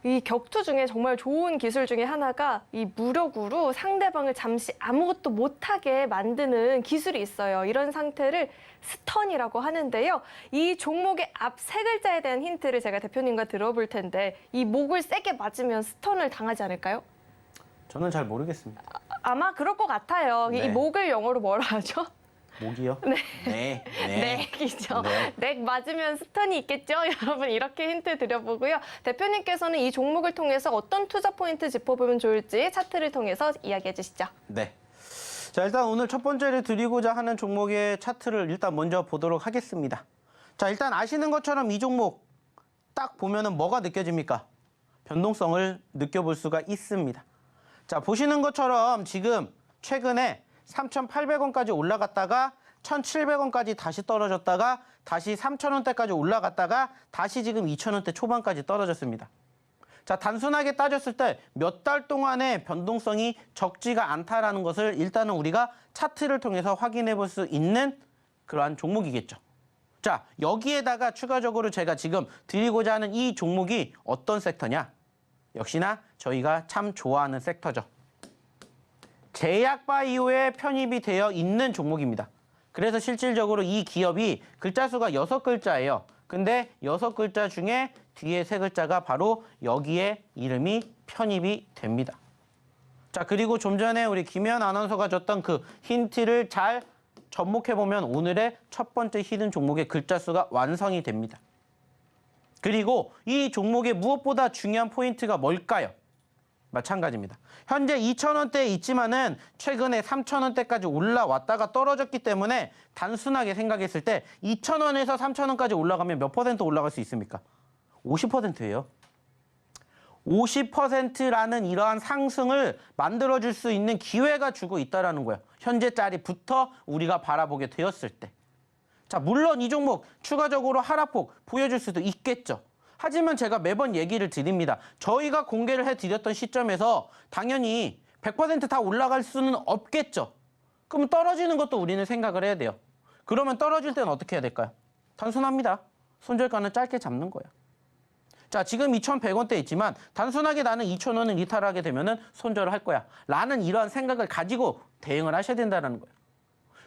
이 격투 중에 정말 좋은 기술 중에 하나가 이 무력으로 상대방을 잠시 아무것도 못하게 만드는 기술이 있어요. 이런 상태를 스턴이라고 하는데요. 이 종목의 앞 세 글자에 대한 힌트를 제가 대표님과 들어볼 텐데, 이 목을 세게 맞으면 스턴을 당하지 않을까요?
저는 잘 모르겠습니다.
아마 그럴 것 같아요.
네.
이 목을 영어로 뭐라 하죠?
목이요?
네.
네.
넥이죠.
네.
넥 맞으면 스턴이 있겠죠? 여러분, 이렇게 힌트 드려보고요. 대표님께서는 이 종목을 통해서 어떤 투자 포인트 짚어보면 좋을지 차트를 통해서 이야기해 주시죠.
네. 자, 일단 오늘 첫 번째를 드리고자 하는 종목의 차트를 일단 먼저 보도록 하겠습니다. 자, 일단 아시는 것처럼 이 종목 딱 보면은 뭐가 느껴집니까? 변동성을 느껴볼 수가 있습니다. 자, 보시는 것처럼 지금 최근에 3,800원까지 올라갔다가 1,700원까지 다시 떨어졌다가 다시 3,000원대까지 올라갔다가 다시 지금 2,000원대 초반까지 떨어졌습니다. 자, 단순하게 따졌을 때 몇 달 동안의 변동성이 적지가 않다라는 것을 일단은 우리가 차트를 통해서 확인해 볼 수 있는 그러한 종목이겠죠. 자, 여기에다가 추가적으로 제가 지금 드리고자 하는 이 종목이 어떤 섹터냐? 역시나 저희가 참 좋아하는 섹터죠. 제약바이오에 편입이 되어 있는 종목입니다. 그래서 실질적으로 이 기업이 글자 수가 6글자예요. 근데 6글자 중에 뒤에 3글자가 바로 여기에 이름이 편입이 됩니다. 자, 그리고 좀 전에 우리 김혜연 아나운서가 줬던 그 힌트를 잘 접목해보면 오늘의 첫 번째 히든 종목의 글자 수가 완성이 됩니다. 그리고 이 종목의 무엇보다 중요한 포인트가 뭘까요? 마찬가지입니다. 현재 2,000원대에 있지만은 최근에 3,000원대까지 올라왔다가 떨어졌기 때문에 단순하게 생각했을 때 2,000원에서 3,000원까지 올라가면 몇 퍼센트 올라갈 수 있습니까? 50%예요. 50%라는 이러한 상승을 만들어줄 수 있는 기회가 주고 있다는 거예요. 현재 자리부터 우리가 바라보게 되었을 때. 자, 물론 이 종목 추가적으로 하락폭 보여줄 수도 있겠죠. 하지만 제가 매번 얘기를 드립니다. 저희가 공개를 해드렸던 시점에서 당연히 100% 다 올라갈 수는 없겠죠. 그럼 떨어지는 것도 우리는 생각을 해야 돼요. 그러면 떨어질 때는 어떻게 해야 될까요? 단순합니다. 손절가는 짧게 잡는 거예요. 자, 지금 2,100원대 있지만 단순하게 나는 2,000원을 이탈하게 되면은 손절을 할 거야. 라는 이러한 생각을 가지고 대응을 하셔야 된다는 거예요.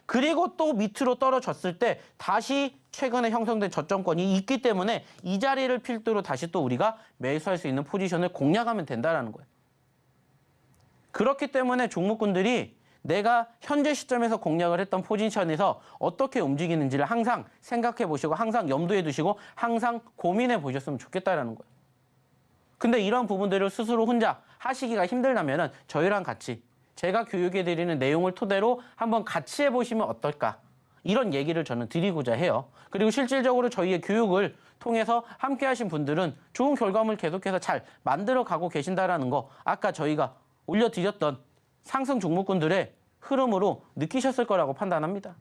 그리고 또 밑으로 떨어졌을 때 다시 최근에 형성된 저점권이 있기 때문에 이 자리를 필두로 다시 또 우리가 매수할 수 있는 포지션을 공략하면 된다는 거예요. 그렇기 때문에 종목군들이 내가 현재 시점에서 공략을 했던 포지션에서 어떻게 움직이는지를 항상 생각해 보시고 항상 염두에 두시고 항상 고민해 보셨으면 좋겠다는 거예요. 근데 이런 부분들을 스스로 혼자 하시기가 힘들다면 저희랑 같이 제가 교육해드리는 내용을 토대로 한번 같이 해보시면 어떨까? 이런 얘기를 저는 드리고자 해요. 그리고 실질적으로 저희의 교육을 통해서 함께 하신 분들은 좋은 결과물 계속해서 잘 만들어가고 계신다는 거 아까 저희가 올려드렸던 상승 종목군들의 흐름으로 느끼셨을 거라고 판단합니다.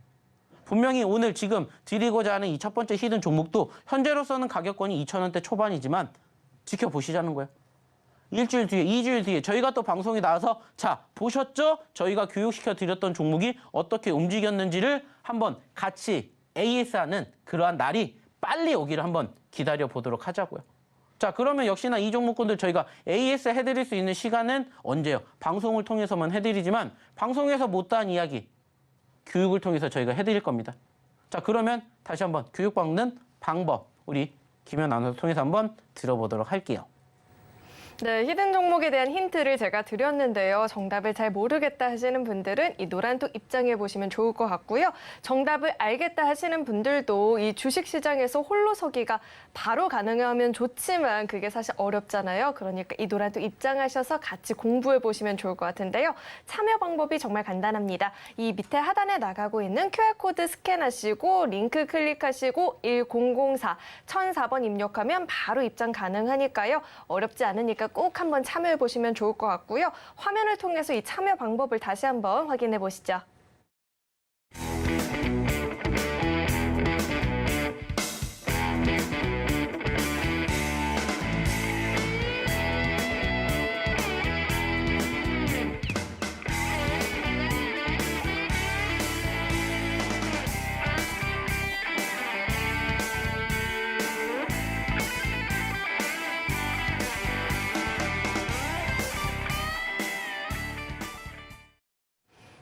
분명히 오늘 지금 드리고자 하는 이 첫 번째 히든 종목도 현재로서는 가격권이 2,000원대 초반이지만 지켜보시자는 거예요. 일주일 뒤에, 2주일 뒤에 저희가 또 방송에 나와서 자, 보셨죠? 저희가 교육시켜 드렸던 종목이 어떻게 움직였는지를 한번 같이 AS하는 그러한 날이 빨리 오기를 한번 기다려 보도록 하자고요. 자, 그러면 역시나 이 종목군들 저희가 AS 해드릴 수 있는 시간은 언제요? 방송을 통해서만 해드리지만 방송에서 못다한 이야기, 교육을 통해서 저희가 해드릴 겁니다. 자, 그러면 다시 한번 교육받는 방법 우리 김연 아나운서 통해서 한번 들어보도록 할게요.
네, 히든 종목에 대한 힌트를 제가 드렸는데요. 정답을 잘 모르겠다 하시는 분들은 이 노란톡 입장해 보시면 좋을 것 같고요. 정답을 알겠다 하시는 분들도 이 주식시장에서 홀로 서기가 바로 가능하면 좋지만 그게 사실 어렵잖아요. 그러니까 이 노란톡 입장하셔서 같이 공부해 보시면 좋을 것 같은데요. 참여 방법이 정말 간단합니다. 이 밑에 하단에 나가고 있는 QR코드 스캔하시고 링크 클릭하시고 1004, 1004번 입력하면 바로 입장 가능하니까요. 어렵지 않으니까 꼭 한번 참여해 보시면 좋을 것 같고요. 화면을 통해서 이 참여 방법을 다시 한번 확인해 보시죠.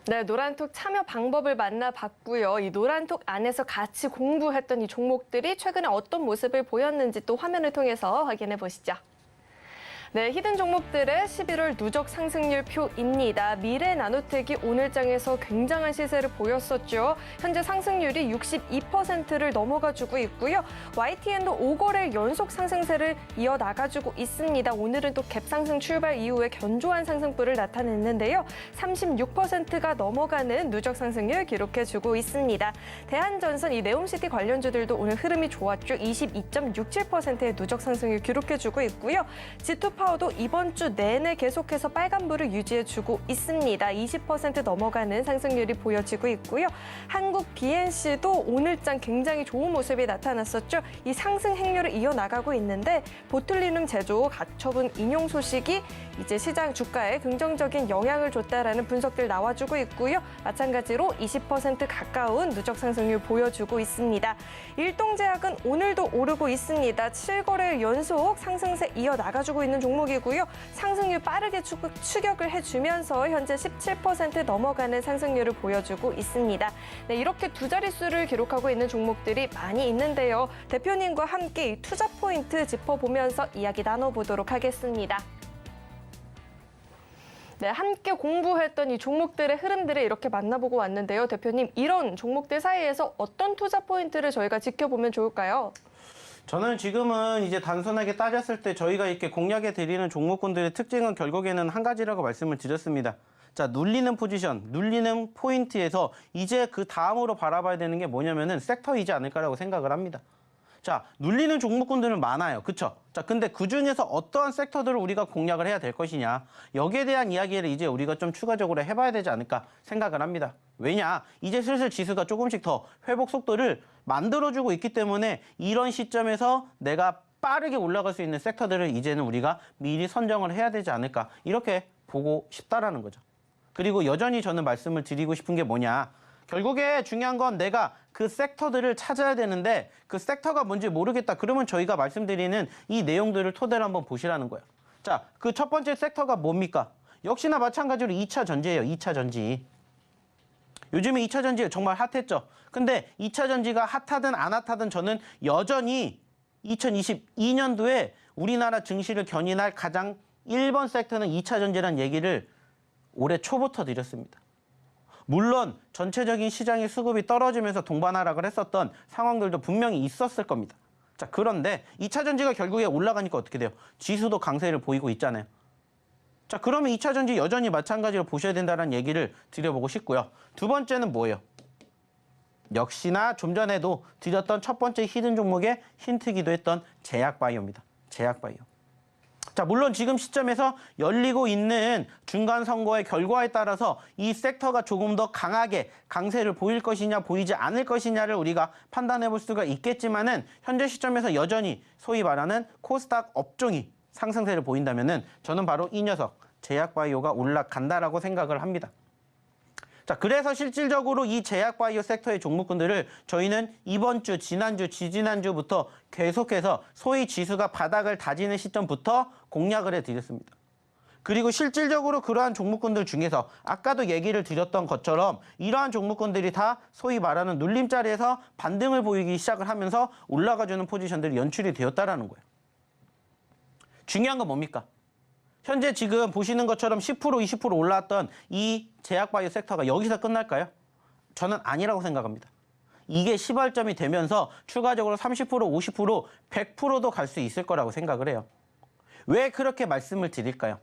네, 노란톡 참여 방법을 만나봤고요. 이 노란톡 안에서 같이 공부했던 이 종목들이 최근에 어떤 모습을 보였는지 또 화면을 통해서 확인해 보시죠. 네, 히든 종목들의 11월 누적 상승률 표입니다. 미래 나노텍이 오늘장에서 굉장한 시세를 보였었죠. 현재 상승률이 62%를 넘어가주고 있고요. YTN도 5거래 연속 상승세를 이어나가주고 있습니다. 오늘은 또 갭상승 출발 이후에 견조한 상승폭을 나타냈는데요. 36%가 넘어가는 누적 상승률 기록해주고 있습니다. 대한전선 이 네옴시티 관련주들도 오늘 흐름이 좋았죠. 22.67%의 누적 상승률 기록해주고 있고요. G2 파워도 이번 주 내내 계속해서 빨간불을 유지해주고 있습니다. 20% 넘어가는 상승률이 보여지고 있고요. 한국 BNC도 오늘장 굉장히 좋은 모습이 나타났었죠. 이 상승 행렬을 이어나가고 있는데 보툴리눔 제조 가처분 인용 소식이 이제 시장 주가에 긍정적인 영향을 줬다라는 분석들 나와주고 있고요. 마찬가지로 20% 가까운 누적 상승률 보여주고 있습니다. 일동제약은 오늘도 오르고 있습니다. 7거래 연속 상승세 이어나가주고 있는 종목 종목이고요. 상승률 빠르게 추격을 해주면서 현재 17% 넘어가는 상승률을 보여주고 있습니다. 네, 이렇게 두 자릿수를 기록하고 있는 종목들이 많이 있는데요. 대표님과 함께 이 투자 포인트 짚어보면서 이야기 나눠보도록 하겠습니다. 네, 함께 공부했던 이 종목들의 흐름들을 이렇게 만나보고 왔는데요. 대표님, 이런 종목들 사이에서 어떤 투자 포인트를 저희가 지켜보면 좋을까요?
저는 지금은 이제 단순하게 따졌을 때 저희가 이렇게 공략해 드리는 종목군들의 특징은 결국에는 한 가지라고 말씀을 드렸습니다. 자, 눌리는 포지션, 눌리는 포인트에서 이제 그 다음으로 바라봐야 되는 게 뭐냐면은 섹터이지 않을까라고 생각을 합니다. 자, 눌리는 종목군들은 많아요. 그쵸? 자, 근데 그 중에서 어떠한 섹터들을 우리가 공략을 해야 될 것이냐. 여기에 대한 이야기를 이제 우리가 좀 추가적으로 해봐야 되지 않을까 생각을 합니다. 왜냐? 이제 슬슬 지수가 조금씩 더 회복 속도를 만들어주고 있기 때문에 이런 시점에서 내가 빠르게 올라갈 수 있는 섹터들을 이제는 우리가 미리 선정을 해야 되지 않을까. 이렇게 보고 싶다라는 거죠. 그리고 여전히 저는 말씀을 드리고 싶은 게 뭐냐. 결국에 중요한 건 내가 그 섹터들을 찾아야 되는데 그 섹터가 뭔지 모르겠다. 그러면 저희가 말씀드리는 이 내용들을 토대로 한번 보시라는 거예요. 자, 그 첫 번째 섹터가 뭡니까? 역시나 마찬가지로 2차 전지예요. 2차 전지. 요즘에 2차 전지 정말 핫했죠. 근데 2차 전지가 핫하든 안 핫하든 저는 여전히 2022년도에 우리나라 증시를 견인할 가장 1번 섹터는 2차 전지라는 얘기를 올해 초부터 드렸습니다. 물론 전체적인 시장의 수급이 떨어지면서 동반하락을 했었던 상황들도 분명히 있었을 겁니다. 자, 그런데 2차 전지가 결국에 올라가니까 어떻게 돼요? 지수도 강세를 보이고 있잖아요. 자, 그러면 2차 전지 여전히 마찬가지로 보셔야 된다는 얘기를 드려보고 싶고요. 두 번째는 뭐예요? 역시나 좀 전에도 드렸던 첫 번째 히든 종목의 힌트기도 했던 제약바이오입니다. 제약바이오. 자, 물론 지금 시점에서 열리고 있는 중간선거의 결과에 따라서 이 섹터가 조금 더 강하게 강세를 보일 것이냐 보이지 않을 것이냐를 우리가 판단해 볼 수가 있겠지만은 현재 시점에서 여전히 소위 말하는 코스닥 업종이 상승세를 보인다면은 저는 바로 이 녀석 제약바이오가 올라간다라고 생각을 합니다. 자, 그래서 실질적으로 이 제약바이오 섹터의 종목군들을 저희는 이번 주, 지난주, 지지난주부터 계속해서 소위 지수가 바닥을 다지는 시점부터 공략을 해드렸습니다. 그리고 실질적으로 그러한 종목군들 중에서 아까도 얘기를 드렸던 것처럼 이러한 종목군들이 다 소위 말하는 눌림자리에서 반등을 보이기 시작을 하면서 올라가주는 포지션들이 연출이 되었다라는 거예요. 중요한 건 뭡니까? 현재 지금 보시는 것처럼 10% 20% 올라왔던 이 제약바이오 섹터가 여기서 끝날까요? 저는 아니라고 생각합니다. 이게 시발점이 되면서 추가적으로 30%, 50%, 100%도 갈 수 있을 거라고 생각을 해요. 왜 그렇게 말씀을 드릴까요?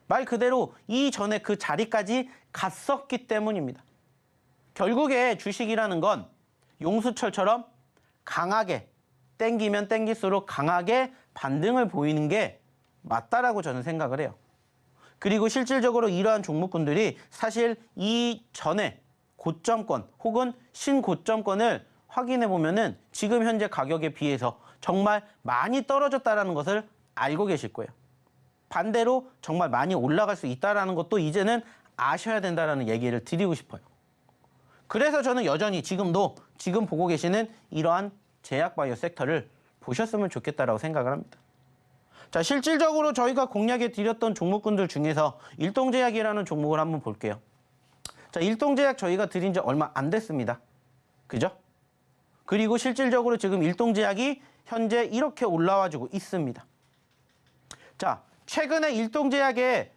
말 그대로 이전에 그 자리까지 갔었기 때문입니다. 결국에 주식이라는 건 용수철처럼 강하게 땡기면 땡길수록 강하게 반등을 보이는 게 맞다라고 저는 생각을 해요. 그리고 실질적으로 이러한 종목군들이 사실 이전에 고점권 혹은 신고점권을 확인해 보면은 지금 현재 가격에 비해서 정말 많이 떨어졌다라는 것을 알고 계실 거예요. 반대로 정말 많이 올라갈 수 있다라는 것도 이제는 아셔야 된다라는 얘기를 드리고 싶어요. 그래서 저는 여전히 지금도 지금 보고 계시는 이러한 제약바이오 섹터를 보셨으면 좋겠다라고 생각을 합니다. 자, 실질적으로 저희가 공략해 드렸던 종목군들 중에서 일동제약이라는 종목을 한번 볼게요. 자, 일동제약 저희가 드린 지 얼마 안 됐습니다. 그죠? 그리고 실질적으로 지금 일동제약이 현재 이렇게 올라와주고 있습니다. 자, 최근에 일동제약의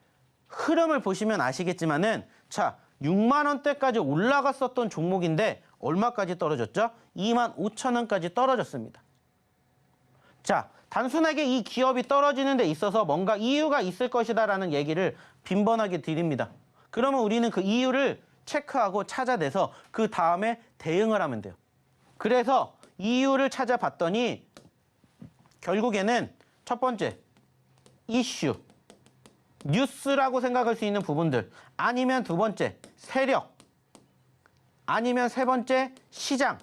흐름을 보시면 아시겠지만은 자, 6만 원대까지 올라갔었던 종목인데 얼마까지 떨어졌죠? 25,000원까지 떨어졌습니다. 자, 단순하게 이 기업이 떨어지는 데 있어서 뭔가 이유가 있을 것이다라는 얘기를 빈번하게 드립니다. 그러면 우리는 그 이유를 체크하고 찾아내서 그 다음에 대응을 하면 돼요. 그래서 이유를 찾아봤더니 결국에는 첫 번째, 이슈, 뉴스라고 생각할 수 있는 부분들, 아니면 두 번째, 세력, 아니면 세 번째, 시장.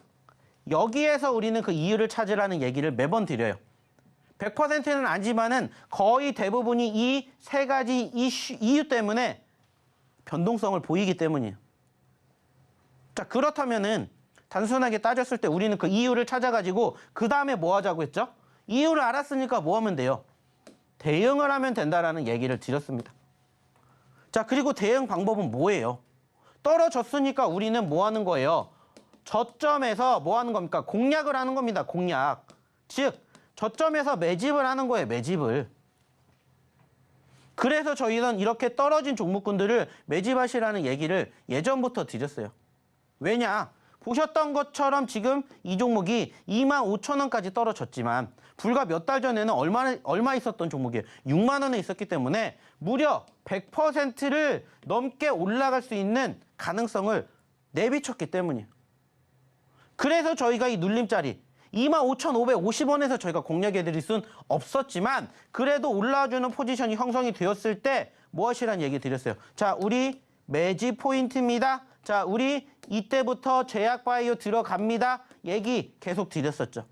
여기에서 우리는 그 이유를 찾으라는 얘기를 매번 드려요. 100%는 아니지만은 거의 대부분이 이 세 가지 이유 때문에 변동성을 보이기 때문이에요. 자, 그렇다면은 단순하게 따졌을 때 우리는 그 이유를 찾아가지고 그 다음에 뭐 하자고 했죠? 이유를 알았으니까 뭐 하면 돼요? 대응을 하면 된다라는 얘기를 드렸습니다. 자, 그리고 대응 방법은 뭐예요? 떨어졌으니까 우리는 뭐 하는 거예요? 저점에서 뭐 하는 겁니까? 공략을 하는 겁니다. 공략. 즉, 저점에서 매집을 하는 거예요. 매집을. 그래서 저희는 이렇게 떨어진 종목군들을 매집하시라는 얘기를 예전부터 드렸어요. 왜냐? 보셨던 것처럼 지금 이 종목이 25,000원까지 떨어졌지만 불과 몇 달 전에는 얼마 있었던 종목이에요? 6만 원에 있었기 때문에 무려 100%를 넘게 올라갈 수 있는 가능성을 내비쳤기 때문이에요. 그래서 저희가 이 눌림자리 25,550원에서 저희가 공략해드릴 수는 없었지만 그래도 올라와주는 포지션이 형성이 되었을 때 무엇이란 얘기 드렸어요. 자, 우리 매집 포인트입니다. 자, 우리 이때부터 제약바이오 들어갑니다. 얘기 계속 드렸었죠.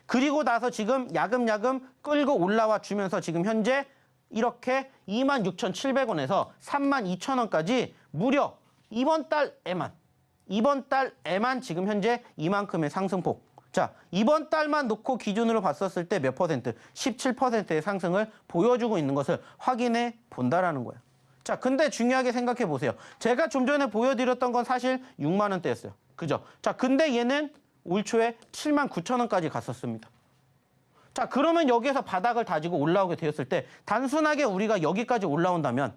그리고 나서 지금 야금야금 끌고 올라와 주면서 지금 현재 이렇게 26,700원에서 32,000원까지 무려 이번 달에만 지금 현재 이만큼의 상승폭. 자, 이번 달만 놓고 기준으로 봤었을 때 몇 퍼센트? 17%의 상승을 보여주고 있는 것을 확인해 본다라는 거예요. 자, 근데 중요하게 생각해 보세요. 제가 좀 전에 보여드렸던 건 사실 6만 원대였어요. 그죠? 자, 근데 얘는 올 초에 79,000원까지 갔었습니다. 자, 그러면 여기에서 바닥을 다지고 올라오게 되었을 때 단순하게 우리가 여기까지 올라온다면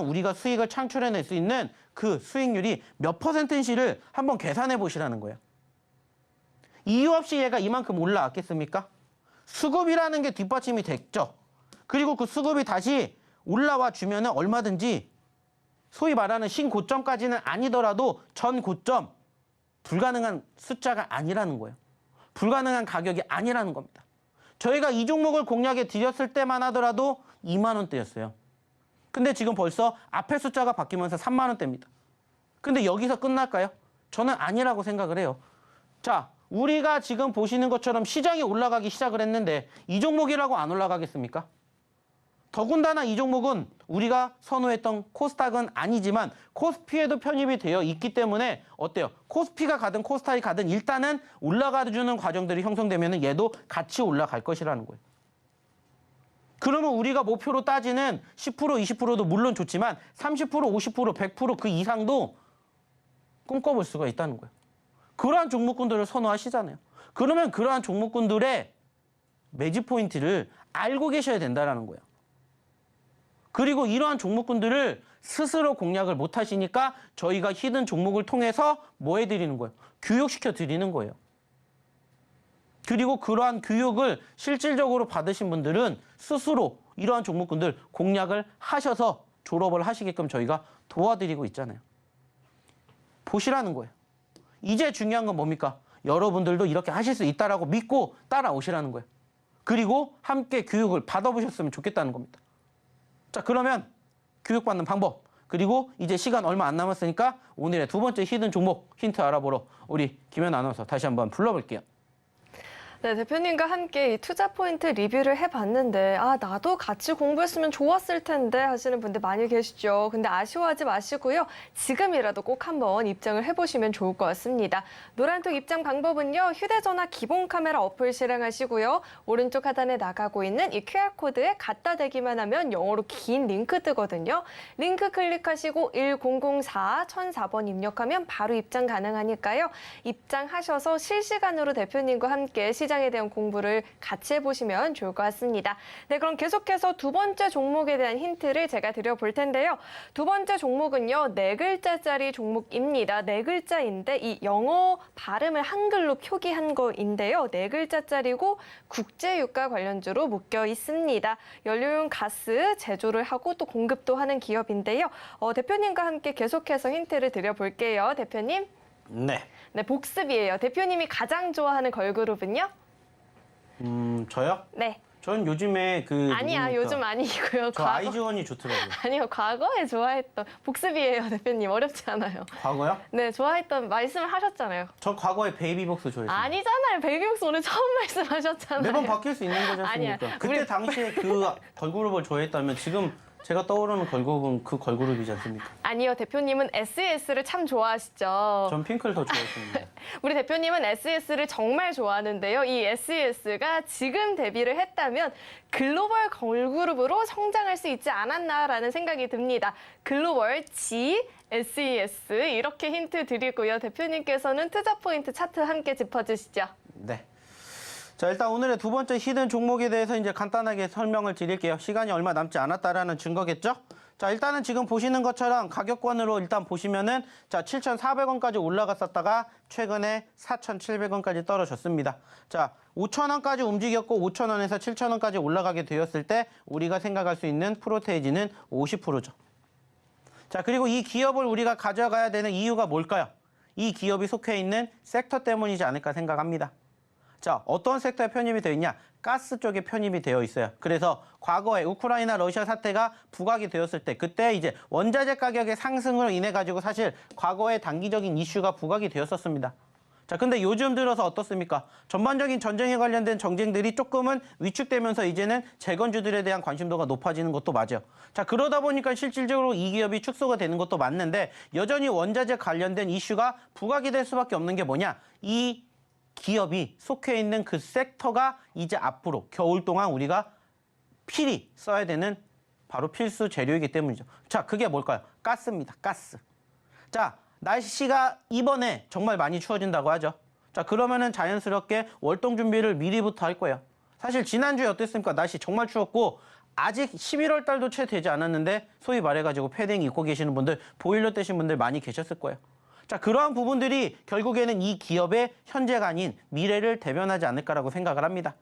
우리가 수익을 창출해낼 수 있는 그 수익률이 몇 퍼센트인지를 한번 계산해 보시라는 거예요. 이유 없이 얘가 이만큼 올라왔겠습니까? 수급이라는 게 뒷받침이 됐죠. 그리고 그 수급이 다시 올라와 주면 얼마든지 소위 말하는 신고점까지는 아니더라도 전 고점 불가능한 숫자가 아니라는 거예요. 불가능한 가격이 아니라는 겁니다. 저희가 이 종목을 공략해 드렸을 때만 하더라도 2만 원대였어요. 근데 지금 벌써 앞에 숫자가 바뀌면서 3만 원대입니다. 근데 여기서 끝날까요? 저는 아니라고 생각을 해요. 자, 우리가 지금 보시는 것처럼 시장이 올라가기 시작을 했는데 이 종목이라고 안 올라가겠습니까? 더군다나 이 종목은 우리가 선호했던 코스닥은 아니지만 코스피에도 편입이 되어 있기 때문에 어때요? 코스피가 가든 코스닥이 가든 일단은 올라가주는 과정들이 형성되면 얘도 같이 올라갈 것이라는 거예요. 그러면 우리가 목표로 따지는 10%, 20%도 물론 좋지만 30%, 50%, 100%그 이상도 꿈꿔볼 수가 있다는 거예요. 그러한 종목군들을 선호하시잖아요. 그러면 그러한 종목군들의 매집 포인트를 알고 계셔야 된다는 거예요. 그리고 이러한 종목군들을 스스로 공략을 못 하시니까 저희가 히든 종목을 통해서 뭐 해드리는 거예요? 교육시켜 드리는 거예요. 그리고 그러한 교육을 실질적으로 받으신 분들은 스스로 이러한 종목군들 공략을 하셔서 졸업을 하시게끔 저희가 도와드리고 있잖아요. 보시라는 거예요. 이제 중요한 건 뭡니까? 여러분들도 이렇게 하실 수 있다라고 믿고 따라오시라는 거예요. 그리고 함께 교육을 받아보셨으면 좋겠다는 겁니다. 자, 그러면 교육받는 방법, 그리고 이제 시간 얼마 안 남았으니까 오늘의 두 번째 히든 종목 힌트 알아보러 우리 김연 아나운서 다시 한번 불러볼게요.
네, 대표님과 함께 이 투자 포인트 리뷰를 해봤는데 나도 같이 공부했으면 좋았을 텐데 하시는 분들 많이 계시죠. 근데 아쉬워하지 마시고요. 지금이라도 꼭 한번 입장을 해보시면 좋을 것 같습니다. 노란톡 입장 방법은요. 휴대전화 기본 카메라 어플 실행하시고요. 오른쪽 하단에 나가고 있는 이 QR코드에 갖다 대기만 하면 영어로 긴 링크 뜨거든요. 링크 클릭하시고 1004-1004번 입력하면 바로 입장 가능하니까요. 입장하셔서 실시간으로 대표님과 함께 시장에 대한 공부를 같이 해보시면 좋을 것 같습니다. 네, 그럼 계속해서 두 번째 종목에 대한 힌트를 제가 드려볼 텐데요. 두 번째 종목은요, 4글자짜리 종목입니다. 4글자인데 이 영어 발음을 한글로 표기한 거인데요. 4글자짜리고 국제유가 관련주로 묶여 있습니다. 연료용 가스 제조를 하고 또 공급도 하는 기업인데요. 대표님과 함께 계속해서 힌트를 드려볼게요. 대표님.
네.
네, 복습이에요. 대표님이 가장 좋아하는 걸그룹은요?
저요?
네.
전 요즘에
아니야,
누굽니까?
요즘 아니고요.
저 아이즈원이 좋더라고요.
아니요, 과거에 좋아했던 복습이에요, 대표님. 어렵지 않아요.
과거요?
네, 좋아했던 말씀을 하셨잖아요.
저 과거에 베이비복스 좋아했어요.
아니잖아요. 베이비복스 오늘 처음 말씀하셨잖아요.
매번 바뀔 수 있는 거지
아니야.
않습니까? 그때 당시에 그 걸그룹을 좋아했다면 지금 제가 떠오르는 걸그룹은 그 걸그룹이지 않습니까?
아니요, 대표님은 SES를 참 좋아하시죠.
전 핑크를 더 좋아했습니다.
우리 대표님은 SES를 정말 좋아하는데요. 이 SES가 지금 데뷔를 했다면 글로벌 걸그룹으로 성장할 수 있지 않았나라는 생각이 듭니다. 글로벌 G, SES 이렇게 힌트 드리고요. 대표님께서는 투자 포인트 차트 함께 짚어주시죠.
네. 자, 일단 오늘의 두 번째 히든 종목에 대해서 이제 간단하게 설명을 드릴게요. 시간이 얼마 남지 않았다라는 증거겠죠? 자, 일단은 지금 보시는 것처럼 가격권으로 일단 보시면은 자, 7,400원까지 올라갔었다가 최근에 4,700원까지 떨어졌습니다. 자, 5,000원까지 움직였고 5,000원에서 7,000원까지 올라가게 되었을 때 우리가 생각할 수 있는 프로테이지는 50%죠. 자, 그리고 이 기업을 우리가 가져가야 되는 이유가 뭘까요? 이 기업이 속해 있는 섹터 때문이지 않을까 생각합니다. 자, 어떤 섹터에 편입이 되어 있냐? 가스 쪽에 편입이 되어 있어요. 그래서 과거에 우크라이나 러시아 사태가 부각이 되었을 때 그때 이제 원자재 가격의 상승으로 인해 가지고 사실 과거에 단기적인 이슈가 부각이 되었었습니다. 자, 근데 요즘 들어서 어떻습니까? 전반적인 전쟁에 관련된 정쟁들이 조금은 위축되면서 이제는 재건주들에 대한 관심도가 높아지는 것도 맞아요. 자, 그러다 보니까 실질적으로 이 기업이 축소가 되는 것도 맞는데 여전히 원자재 관련된 이슈가 부각이 될 수밖에 없는 게 뭐냐? 이 기업이 속해 있는 그 섹터가 이제 앞으로 겨울 동안 우리가 필히 써야 되는 바로 필수 재료이기 때문이죠. 자, 그게 뭘까요? 가스입니다. 가스. 자, 날씨가 이번에 정말 많이 추워진다고 하죠. 자, 그러면은 자연스럽게 월동 준비를 미리부터 할 거예요. 사실 지난주에 어땠습니까? 날씨 정말 추웠고 아직 11월 달도 채 되지 않았는데 소위 말해가지고 패딩 입고 계시는 분들, 보일러 떼신 분들 많이 계셨을 거예요. 자, 그러한 부분들이 결국에는 이 기업의 현재가 아닌 미래를 대변하지 않을까라고 생각을 합니다.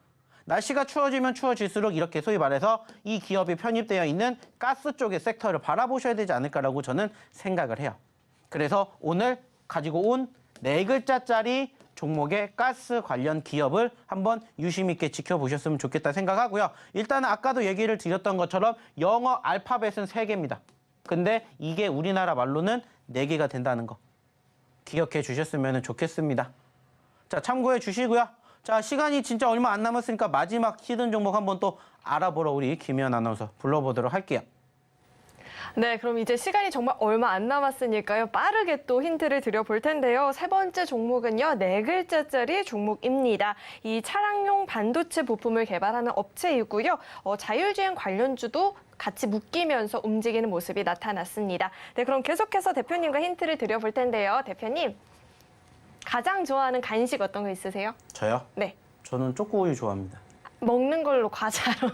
날씨가 추워지면 추워질수록 이렇게 소위 말해서 이 기업이 편입되어 있는 가스 쪽의 섹터를 바라보셔야 되지 않을까라고 저는 생각을 해요. 그래서 오늘 가지고 온 4글자짜리 종목의 가스 관련 기업을 한번 유심 있게 지켜보셨으면 좋겠다 생각하고요. 일단 아까도 얘기를 드렸던 것처럼 영어 알파벳은 3개입니다. 근데 이게 우리나라 말로는 4개가 된다는 거. 기억해 주셨으면 좋겠습니다. 자, 참고해 주시고요. 자, 시간이 진짜 얼마 안 남았으니까 마지막 히든 종목 한번 또 알아보러 우리 김혜연 아나운서 불러보도록 할게요.
네, 그럼 이제 시간이 정말 얼마 안 남았으니까요. 빠르게 또 힌트를 드려볼 텐데요. 세 번째 종목은요. 4글자짜리 종목입니다. 이 차량용 반도체 부품을 개발하는 업체이고요. 자율주행 관련주도 같이 묶이면서 움직이는 모습이 나타났습니다. 네, 그럼 계속해서 대표님과 힌트를 드려볼 텐데요. 대표님, 가장 좋아하는 간식 어떤 거 있으세요?
저요?
네.
저는 초코우유 좋아합니다.
먹는 걸로 과자로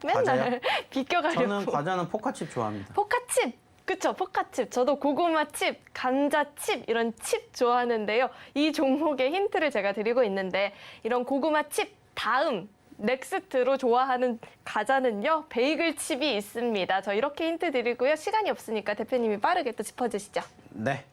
맨날
과자요?
비껴가려고.
저는 과자는 포카칩 좋아합니다.
포카칩! 그쵸, 포카칩. 저도 고구마칩, 감자칩 이런 칩 좋아하는데요. 이 종목의 힌트를 제가 드리고 있는데 이런 고구마칩 다음 넥스트로 좋아하는 과자는요. 베이글 칩이 있습니다. 저 이렇게 힌트 드리고요. 시간이 없으니까 대표님이 빠르게 또 짚어주시죠.
네.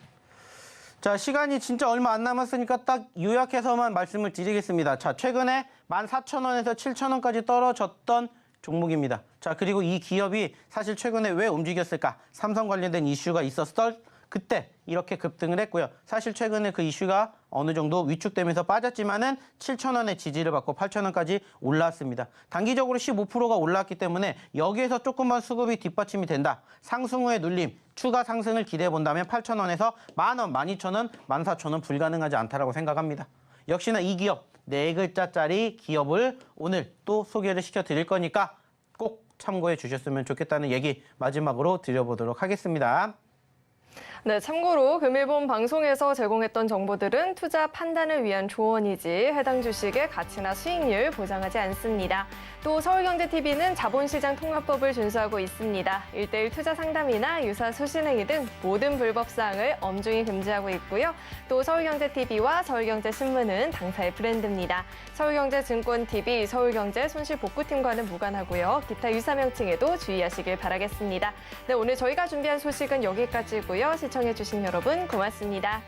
자, 시간이 진짜 얼마 안 남았으니까 딱 요약해서만 말씀을 드리겠습니다. 자, 최근에 14,000원에서 7,000원까지 떨어졌던 종목입니다. 자, 그리고 이 기업이 사실 최근에 왜 움직였을까? 삼성 관련된 이슈가 있었을 그때 이렇게 급등을 했고요. 사실 최근에 그 이슈가 어느 정도 위축되면서 빠졌지만은 7,000원의 지지를 받고 8,000원까지 올라왔습니다. 단기적으로 15%가 올라왔기 때문에 여기에서 조금만 수급이 뒷받침이 된다. 상승 후의 눌림, 추가 상승을 기대해 본다면 8,000원에서 만원, 12,000원, 14,000원 불가능하지 않다라고 생각합니다. 역시나 이 기업 4글자짜리 기업을 오늘 또 소개를 시켜드릴 거니까 꼭 참고해 주셨으면 좋겠다는 얘기 마지막으로 드려보도록 하겠습니다.
네, 참고로 금일본 방송에서 제공했던 정보들은 투자 판단을 위한 조언이지 해당 주식의 가치나 수익률 보장하지 않습니다. 또 서울경제TV는 자본시장 통합법을 준수하고 있습니다. 1:1 투자 상담이나 유사 수신행위 등 모든 불법 사항을 엄중히 금지하고 있고요. 또 서울경제TV와 서울경제신문은 당사의 브랜드입니다. 서울경제증권TV, 서울경제 손실복구팀과는 무관하고요. 기타 유사 명칭에도 주의하시길 바라겠습니다. 네, 오늘 저희가 준비한 소식은 여기까지고요. 시청해주신 여러분 고맙습니다.